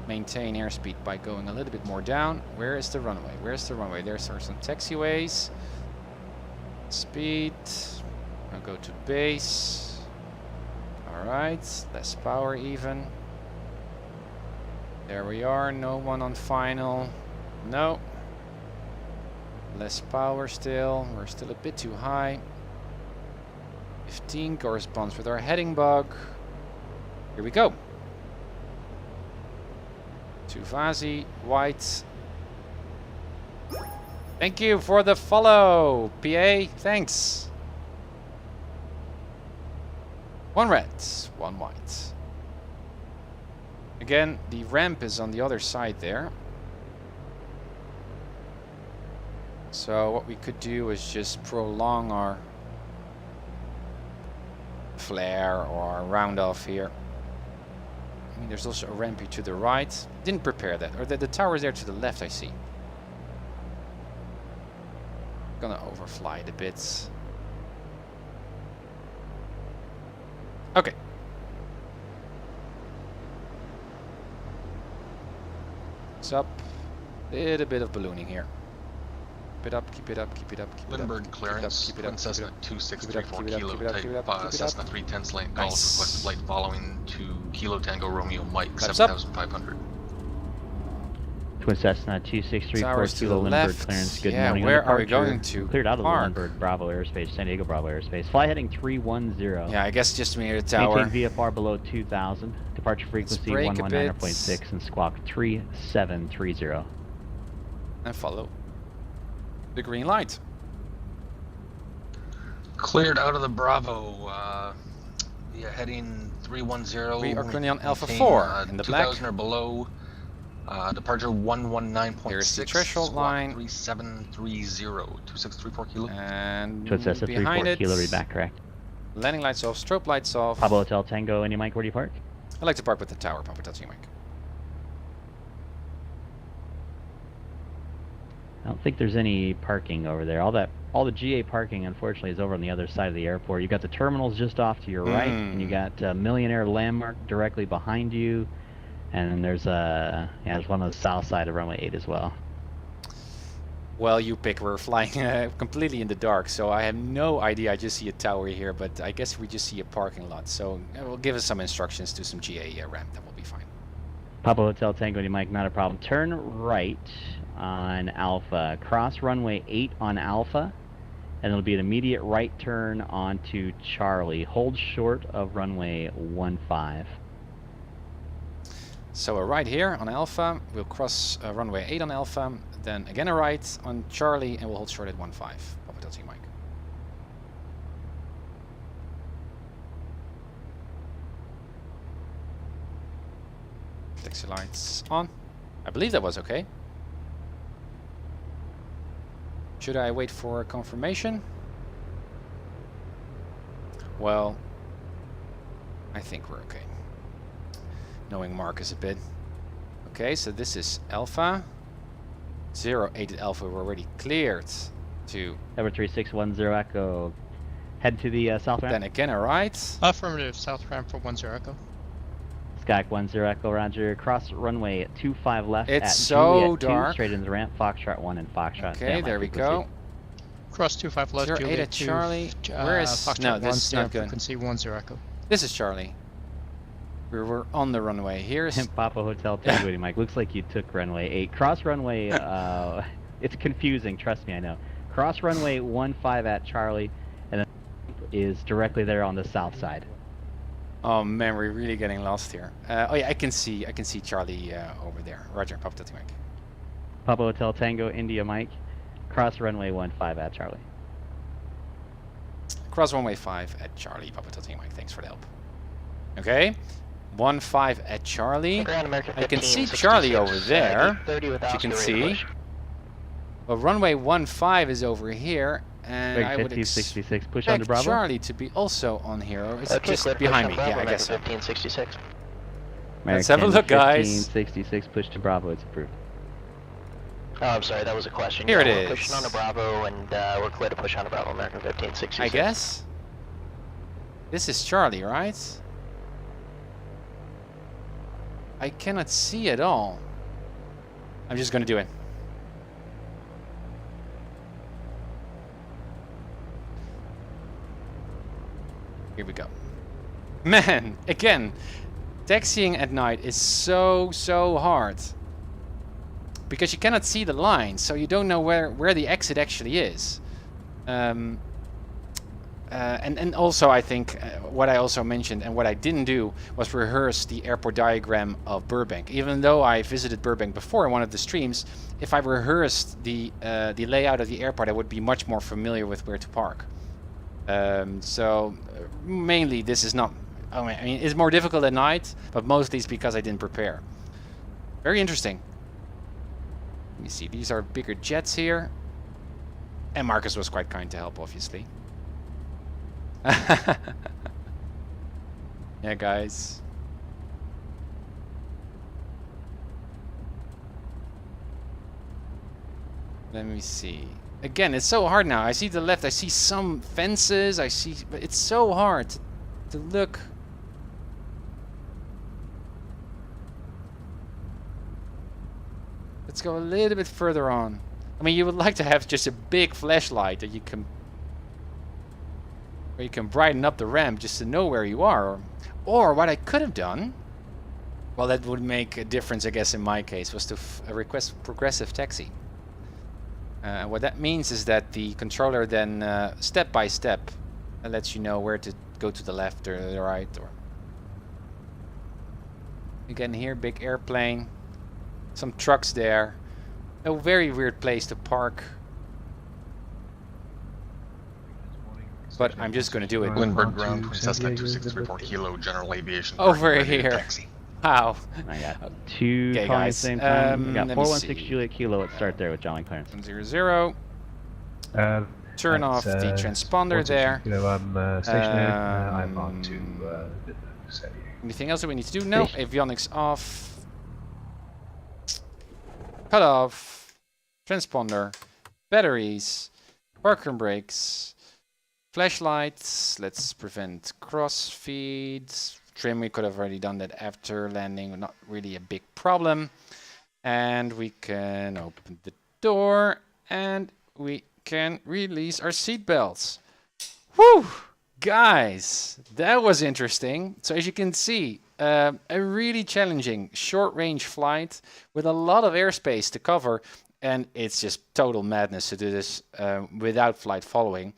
maintain airspeed by going a little bit more down. Where is the runway? Where's the runway? There's some taxiways. Speed. I'll go to base. Alright, less power even. There we are, no one on final. No. Less power still, we're still a bit too high. 15 corresponds with our heading bug. Here we go. To Vazi, white. Thank you for the follow, PA, thanks. 1 red, 1 white. Again, the ramp is on the other side there. So what we could do is just prolong our flare or our round off here. I mean, there's also a rampy to the right. Didn't prepare that. Or the tower is there to the left, I see. Gonna overfly it a bit. Okay. It's up. Little bit of ballooning here. Keep it up, keep it up, keep it up, keep it up. Lindbergh clearance, keep it up, Cessna keep 2634 it up, Kilo keep it up, type keep it up. Cessna 310 lane golf Nice. requested flight following to Kilo Tango Romeo Mike Flaps up. 7500. Twin Cessna 2634 Towers to Kilo the Lindbergh left. clearance. Good Yeah, morning. where are we Departure. going to Cleared out of park? the Lindbergh Bravo airspace, San Diego Bravo airspace. Fly heading 310. Yeah, I guess just near the tower. Maintain VFR below 2000. Departure frequency brake a bit. 119.6 and squawk 3730. And follow the green light. Cleared out of the Bravo. Yeah, heading 310. We are currently on Alpha maintain, 4 in the black. 2000 or below. Departure 119.6. Here's the threshold squawk line. 3730. 2634 Kilo. And Twin Cessna behind 34 it, Kilo, read back correct. landing lights off, strobe lights off. Pablo Hotel Tango, India Mike, where do you park? I like to park with the tower, Papa Hotel Mike. I don't think there's any parking over there. All the GA parking, unfortunately, is over on the other side of the airport. You got the terminals just off to your right, and you got Millionaire Landmark directly behind you, and then there's there's one on the south side of runway 8 as well. Well, you pick. We're flying completely in the dark, so I have no idea. I just see a tower here, but I guess we just see a parking lot. So it will give us some instructions to some GA ramp. That will be fine. Papa Hotel Tango, India Mike, not a problem. Turn right on Alpha. Cross runway 8 on Alpha, and it'll be an immediate right turn onto Charlie. Hold short of runway 15. So a right here on Alpha. We'll cross runway 8 on Alpha. Then again a right on Charlie, and we'll hold short at 15. Papa Hotel Mike. Taxi lights on. I believe that was okay. Should I wait for confirmation? Well, I think we're okay. Knowing Marcus a bit. Okay, so this is Alpha. 08 at Alpha, we're already cleared to... Number 3610 Echo. Head to the south ramp. Then again a right. Affirmative, south ramp for 10 Echo. Skyhawk 10 Echo, roger. Cross runway 25 left It's at so Juliet 2, dark. straight into the ramp. Foxtrot 1 and Foxtrot. Okay, there we go. Cross 25 left, 08 Juliet at 2, Charlie. Where is... Foxtrot No, 1, this is not good. frequency 10 Echo. This is Charlie. We're on the runway. Here's... Papa Hotel Tango, Mike. Looks like you took runway 8. Cross runway, it's confusing, trust me, I know. Cross runway 15 at Charlie, and then is directly there on the south side. Oh man, we're really getting lost here. Oh yeah, I can see Charlie over there. Roger, Papa Hotel Mike. Papa Hotel Tango, India Mike. Cross runway 15 at Charlie. Cross runway 5 at Charlie, Papa Hotel Mike. Thanks for the help. Okay. 15 at Charlie. I can see Charlie over there, as you can see. Well, runway 15 is over here, and I would 1566, push on to expect Bravo. Charlie to be also on here, or is it just behind me? Yeah, I guess so. 1566. Let's have a look, guys. 1566, push to Bravo, it's approved. Oh, I'm sorry, that was a question. Here it We're is. pushing on to Bravo, and we're clear to push on to Bravo, American 1566. I guess. This is Charlie, right? I cannot see at all. I'm just gonna do it. Here we go. Man, again, taxiing at night is so hard. Because you cannot see the line, so you don't know where the exit actually is. And also I think what I also mentioned and what I didn't do was rehearse the airport diagram of Burbank. Even though I visited Burbank before in one of the streams, if I rehearsed the layout of the airport, I would be much more familiar with where to park. So mainly this is not, I mean it's more difficult at night, but mostly it's because I didn't prepare. Very interesting. Let me see, these are bigger jets here. And Marcus was quite kind to help, obviously. Yeah, guys. Let me see. Again, it's so hard now. I see the left, I see some fences, but it's so hard to look. Let's go a little bit further on. I mean, you would like to have just a big flashlight that you can, where you can brighten up the ramp just to know where you are. Or what I could have done, well, that would make a difference, I guess, in my case, was to request progressive taxi. What that means is that the controller then, step by step, lets you know where to go to the left or the right. Or again here, big airplane. Some trucks there. A very weird place to park. But I'm just going to do it. Lindbergh ground from Cessna 2634 Kilo General Aviation. Over here. Taxi. Wow. I got two okay, calling at the guys. same time. We got Let 416 Juliet Kilo. Let's start there with John clearance. 100. Turn off the transponder there. Stationary. I'm on to anything else that we need to do? No. Avionics off. Cut off. Transponder. Batteries. Parker brakes. Flashlights. Let's prevent cross feeds. Trim, we could have already done that after landing, not really a big problem. And we can open the door and we can release our seatbelts. Whew! Guys, that was interesting. So as you can see, a really challenging short-range flight with a lot of airspace to cover, and it's just total madness to do this without flight following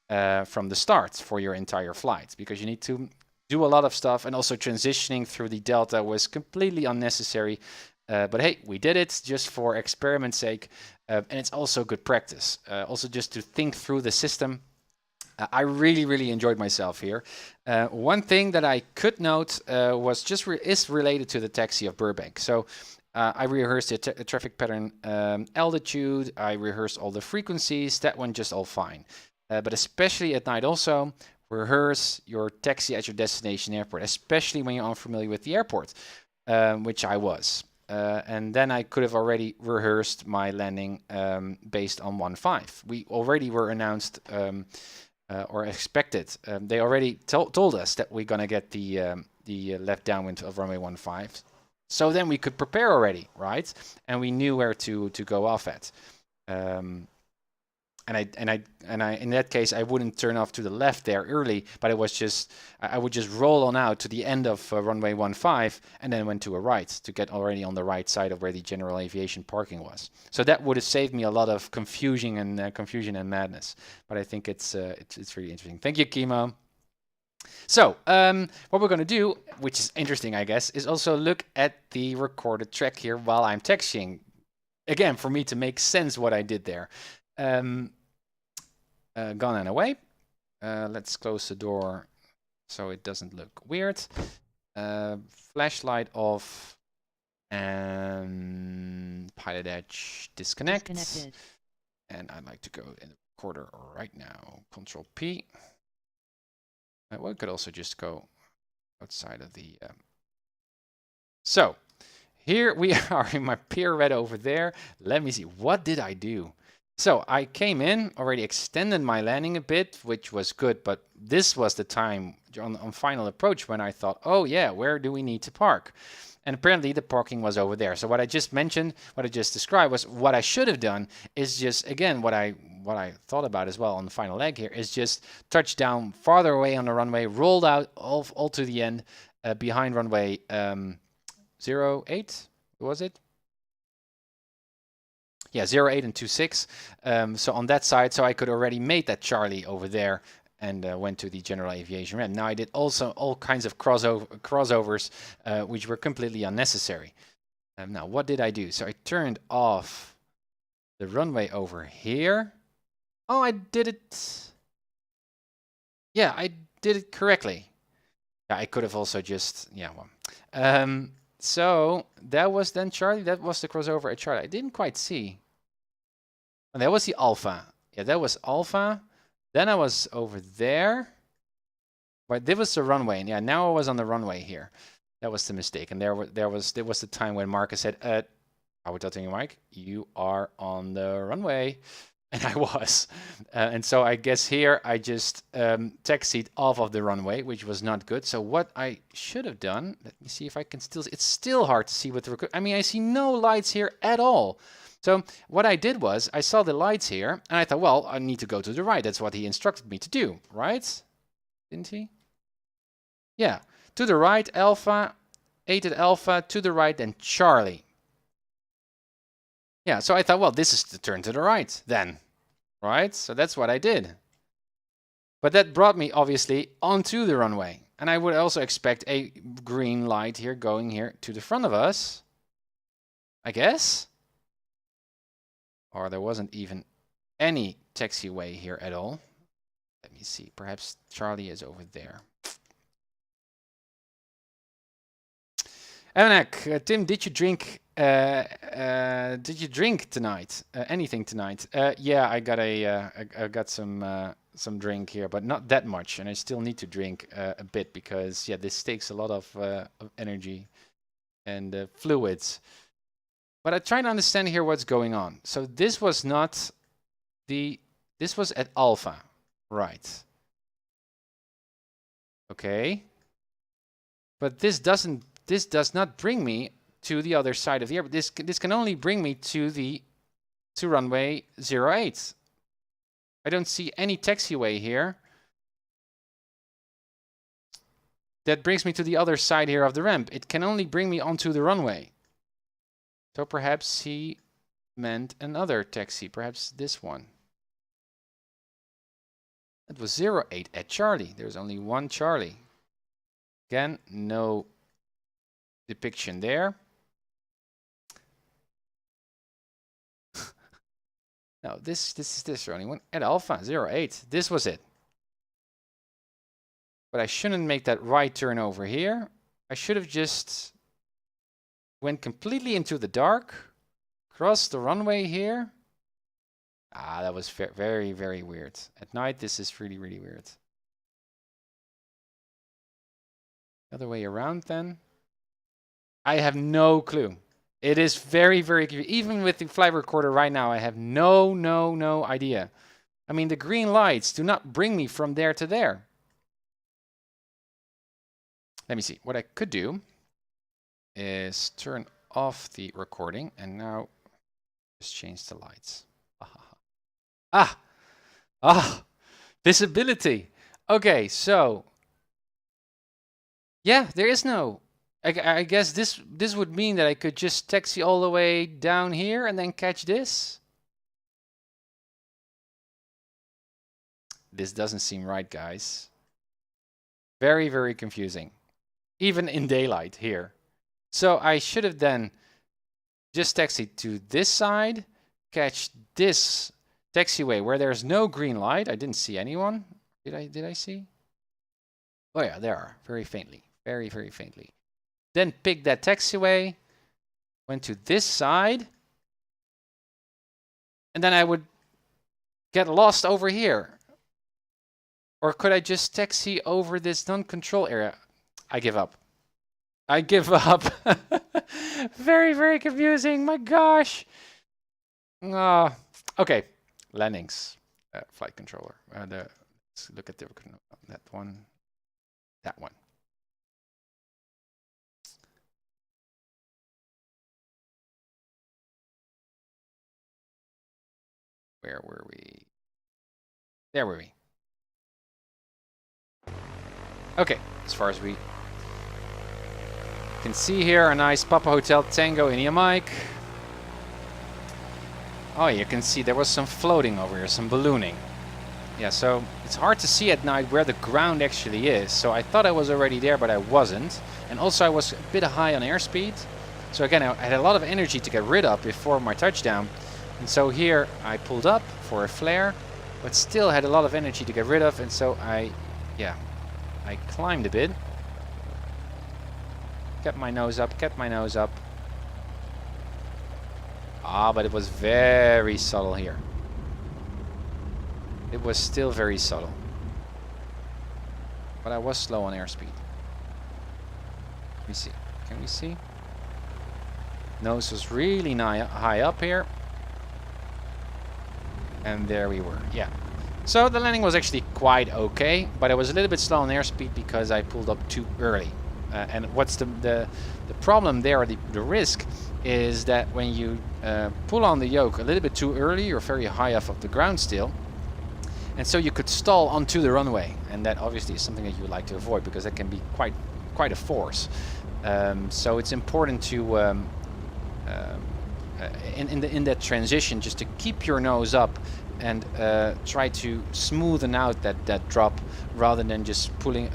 from the start for your entire flight, because you need to do a lot of stuff, and also transitioning through the Delta was completely unnecessary. But hey, we did it just for experiment's sake, and it's also good practice. Also just to think through the system. I really enjoyed myself here. One thing that I could note was just is related to the taxi of Burbank. So I rehearsed the traffic pattern altitude, I rehearsed all the frequencies, that one just all fine. But especially at night also, rehearse your taxi at your destination airport, especially when you're unfamiliar with the airport, which I was. And then I could have already rehearsed my landing based on 1.5. We already were announced or expected. They already told us that we're going to get the left downwind of runway 15. So then we could prepare already, right? And we knew where to go off at. And I in that case I wouldn't turn off to the left there early, but it was just I would just roll on out to the end of runway 15 and then went to a right to get already on the right side of where the general aviation parking was. So that would have saved me a lot of confusion and madness. But I think it's really interesting. Thank you, Kimo. So what we're going to do, which is interesting, I guess, is also look at the recorded track here while I'm taxiing. Again, for me to make sense what I did there. Gone and away. Let's close the door so it doesn't look weird. Flashlight off and PilotEdge disconnected. And I'd like to go in the recorder right now. Control P. Well, we could also just go outside of the. So here we are in my pirouette over there. Let me see. What did I do? So I came in, already extended my landing a bit, which was good, but this was the time on final approach when I thought, oh yeah, where do we need to park? And apparently the parking was over there. So what I just mentioned, what I just described was what I should have done is just, again, what I thought about as well on the final leg here is just touch down farther away on the runway, rolled out all to the end behind runway 08, was it? Yeah, 08 and 26. So on that side, so I could already made that Charlie over there and went to the general aviation ramp. Now I did also all kinds of crossovers, which were completely unnecessary. Now what did I do? So I turned off the runway over here. Oh, I did it. Yeah, I did it correctly. Yeah, I could have also just, yeah, well. So that was then Charlie. That was the crossover at Charlie. I didn't quite see. And that was the Alpha. Yeah, that was Alpha. Then I was over there. But this was the runway. And yeah, now I was on the runway here. That was the mistake. And there was the time when Marcus said, I would tell you, Mike, you are on the runway. And I was. And so I guess here I just taxied off of the runway, which was not good. So what I should have done, let me see if I can still, it's still hard to see with the, I mean, I see no lights here at all. So what I did was I saw the lights here and I thought, well, I need to go to the right. That's what he instructed me to do, right? Didn't he? Yeah, to the right, Alpha, 8 at Alpha, to the right, then Charlie. Yeah, so I thought, well, this is the turn to the right then, right? So that's what I did. But that brought me obviously onto the runway. And I would also expect a green light here going here to the front of us, I guess. Or there wasn't even any taxiway here at all. Let me see, perhaps Charlie is over there. Evanek, Tim, did you drink tonight? Anything tonight? Yeah, I got some drink here, but not that much, and I still need to drink a bit because yeah, this takes a lot of energy and fluids. But I try to understand here what's going on. So this was not this was at Alpha, right? Okay, but this does not bring me to the other side of the airport. This can only bring me to runway 08. I don't see any taxiway here. That brings me to the other side here of the ramp. It can only bring me onto the runway. So perhaps he meant another taxi, perhaps this one. It was 08 at Charlie. There's only one Charlie. Again, no depiction there. No, this is this only one at Alpha 08. This was it. But I shouldn't make that right turn over here. I should have just went completely into the dark, crossed the runway here. Ah, that was very, very weird. At night, this is really, really weird. Other way around then. I have no clue. It is very, very, even with the flight recorder right now, I have no idea. I mean, the green lights do not bring me from there to there. Let me see. What I could do is turn off the recording and now just change the lights. Visibility. Okay, so yeah, there is no. I guess this would mean that I could just taxi all the way down here and then catch this. This doesn't seem right, guys. Very, very confusing. Even in daylight here. So I should have then just taxied to this side, catch this taxiway where there's no green light. I didn't see anyone. Did I see? Oh yeah, there are. Very faintly. Very, very faintly. Then pick that taxiway, went to this side, and then I would get lost over here. Or could I just taxi over this non-control area? I give up. I give up. Very, very confusing. My gosh. Okay. Landings. Flight controller. Let's look at that one. That one. Where were we? There were we. Okay, as far as we can see here, a nice Papa Hotel Tango India mic. Oh, you can see there was some floating over here, some ballooning. Yeah, so it's hard to see at night where the ground actually is. So I thought I was already there, but I wasn't. And also I was a bit high on airspeed. So again, I had a lot of energy to get rid of before my touchdown. And so here I pulled up for a flare, but still had a lot of energy to get rid of. And so I climbed a bit. Kept my nose up, Ah, but it was very subtle here. It was still very subtle. But I was slow on airspeed. Let me see. Can we see? Nose was really high up here. And there we were. Yeah. So the landing was actually quite okay, but I was a little bit slow on airspeed because I pulled up too early. And what's the problem there, or the risk, is that when you pull on the yoke a little bit too early, you're very high off of the ground still. And so you could stall onto the runway, and that obviously is something that you would like to avoid because that can be quite a force. So it's important to in that transition just to keep your nose up and try to smoothen out that drop rather than just pointing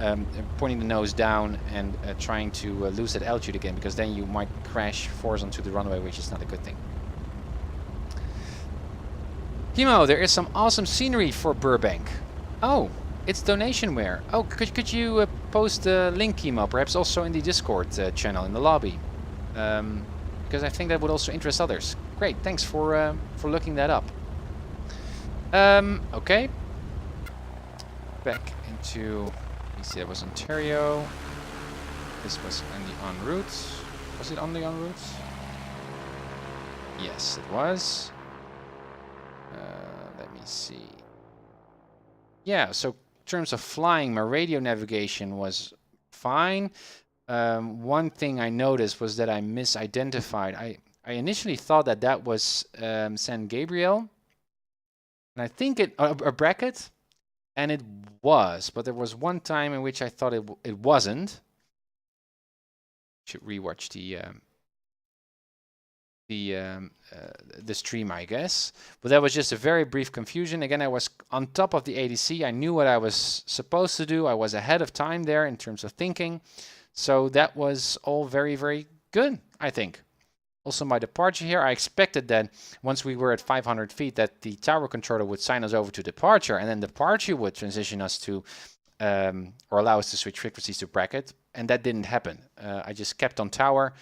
the nose down and trying to lose that altitude again, because then you might crash force onto the runway, which is not a good thing. Kimo, there is some awesome scenery for Burbank. Oh, it's donationware. Oh, could you post the link, Kimo, perhaps also in the Discord channel in the lobby, because I think that would also interest others. Great, thanks for looking that up. Okay. Back into. You see, that was Ontario. This was on the en route. Was it on the en route? Yes, it was. Let me see. Yeah, so in terms of flying, my radio navigation was fine. One thing I noticed was that I misidentified. I initially thought that was San Gabriel. And I think a bracket, and it was, but there was one time in which I thought it wasn't. Should rewatch the stream, I guess. But that was just a very brief confusion. Again, I was on top of the ADC. I knew what I was supposed to do. I was ahead of time there in terms of thinking. So that was all very, very good, I think. Also, my departure here, I expected that once we were at 500 feet that the tower controller would sign us over to departure, and then departure would transition us to, or allow us to switch frequencies to bracket, and that didn't happen. I just kept on tower,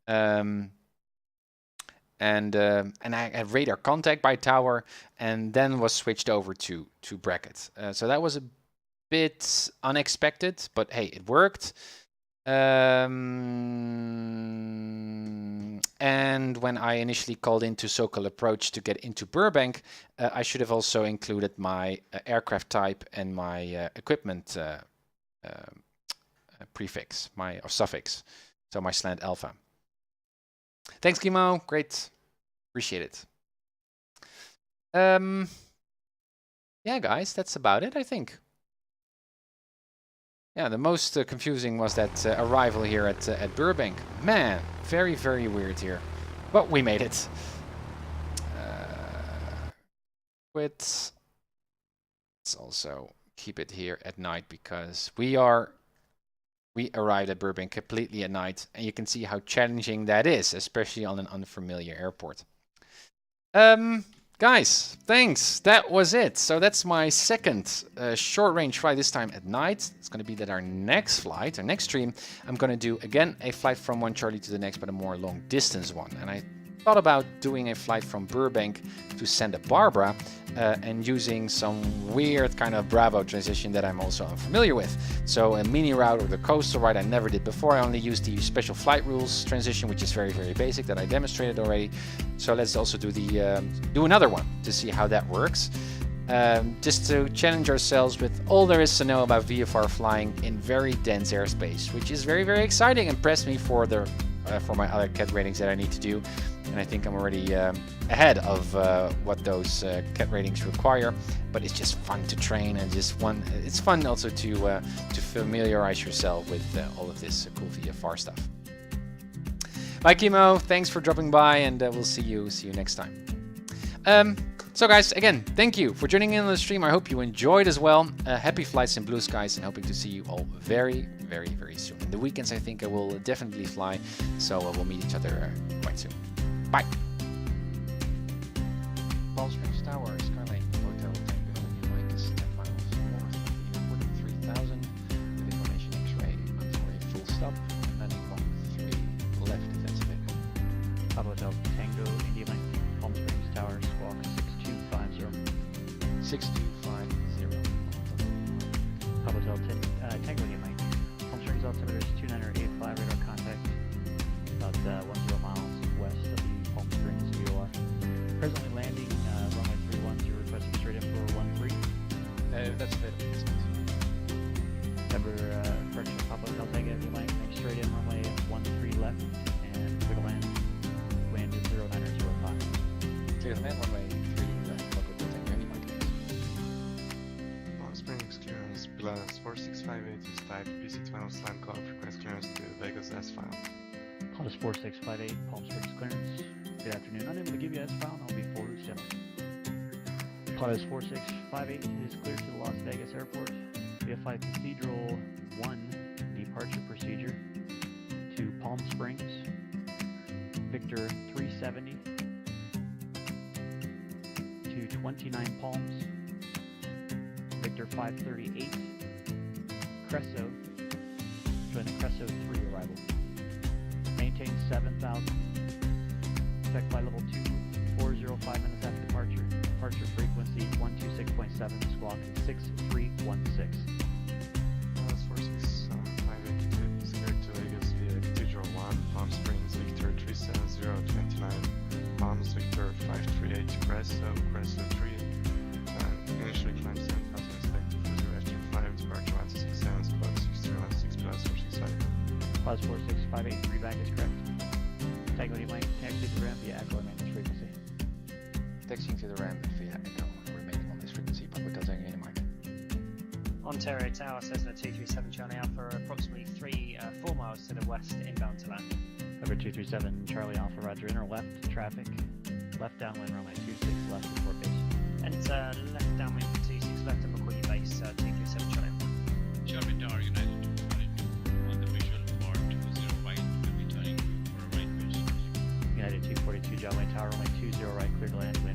and I had radar contact by tower, and then was switched over to bracket. So that was a bit unexpected, but hey, it worked. And when I initially called into so-called approach to get into Burbank, I should have also included my aircraft type and my equipment prefix, or suffix, so my slant alpha. Thanks, Kimo. Great. Appreciate it. Yeah, guys, that's about it, I think. Yeah, the most confusing was that arrival here at Burbank. Man, very, very weird here. But we made it. Let's also keep it here at night because we arrived at Burbank completely at night, and you can see how challenging that is, especially on an unfamiliar airport. Guys, thanks. That was it. So that's my second short-range flight, this time at night. It's going to be that our next flight, our next stream, I'm going to do, again, a flight from one Charlie to the next, but a more long-distance one. And I thought about doing a flight from Burbank to Santa Barbara and using some weird kind of Bravo transition that I'm also unfamiliar with. So a mini route or the coastal ride I never did before. I only used the special flight rules transition, which is very, very basic, that I demonstrated already. So let's also do another one to see how that works. Just to challenge ourselves with all there is to know about VFR flying in very dense airspace, which is very, very exciting and press me for my other CAT ratings that I need to do. and I think I'm already ahead of what those CAT ratings require. But it's just fun to train, and it's fun also to familiarize yourself with all of this cool VFR stuff. Bye, Kimo. Thanks for dropping by, and we'll see you next time. So guys, again, thank you for joining in on the stream. I hope you enjoyed as well. Happy flights in blue skies, and hoping to see you all very, very, very soon. In the weekends, I think I will definitely fly, so we'll meet each other quite soon. Bye. Palm Springs Tower, Skylane Hotel Tango, Mike is 10 miles north of the airport at 3000. With information X-ray for a full stop, landing 13 left if that's available. Papa Hotel Tango, India Mike, Palm Springs Tower, squawk 6250. 6250. Papa Hotel Tango, India Mike, Palm Springs altimeter is 2985, radar contact about 10 miles west of the Palm Springs VOR. Presently landing runway 31, so you're requesting straight in for 13. That's available. Yes, please. Correction, Papa Hotel Tango, India Mike, make straight in runway 13 left, and clear to land. Wind is 0905. Clear to land, runway 3 left, Papa Hotel Tango, India Mike. Palm Springs clearance, Pilatus 4658 is type PC12 slam call, request clearance to Vegas S file. Pilatus 4658, Palm Springs clearance. Good afternoon. Unable to give you S file, and I'll be forward standing. Pilatus 4658 is cleared to the Las Vegas airport. VFI Cathedral 1 departure procedure to Palm Springs. Victor 370 to 29 Palms. Victor 538. Cresso. Join the Cresso 3 arrival. Maintain 7000. Check flight level 2405 minutes after departure. Departure frequency 126.7, squawk 6316. Dallas 46582 is cleared to Vegas via Cathedral 1, Palm Springs, Victor 37029, Palms, Victor 538, Cresso 3, initially climb 7000, expected for 0 departure 167, squawk 6316 plus 465. Plus 4658, readback is correct. Tango India Mike, taxi to ramp via Echo remaining frequency. Taxiing to the ramp via Echo, remaining on this frequency, Papa Hotel Tango, India Mike. Ontario Tower, Cessna 237 Charlie Alpha, approximately 4 miles to the west, inbound to land. Over 237 Charlie Alpha, roger, inner left traffic. Left downwind runway 26 left report base. Enter left downwind 26 left at McCoy base, 237 Charlie Alpha. Charlie Tower United 242 on the visual for 20 right, will be turning for a right base. United 242 John Wayne Tower, runway 20 right, clear to land, wind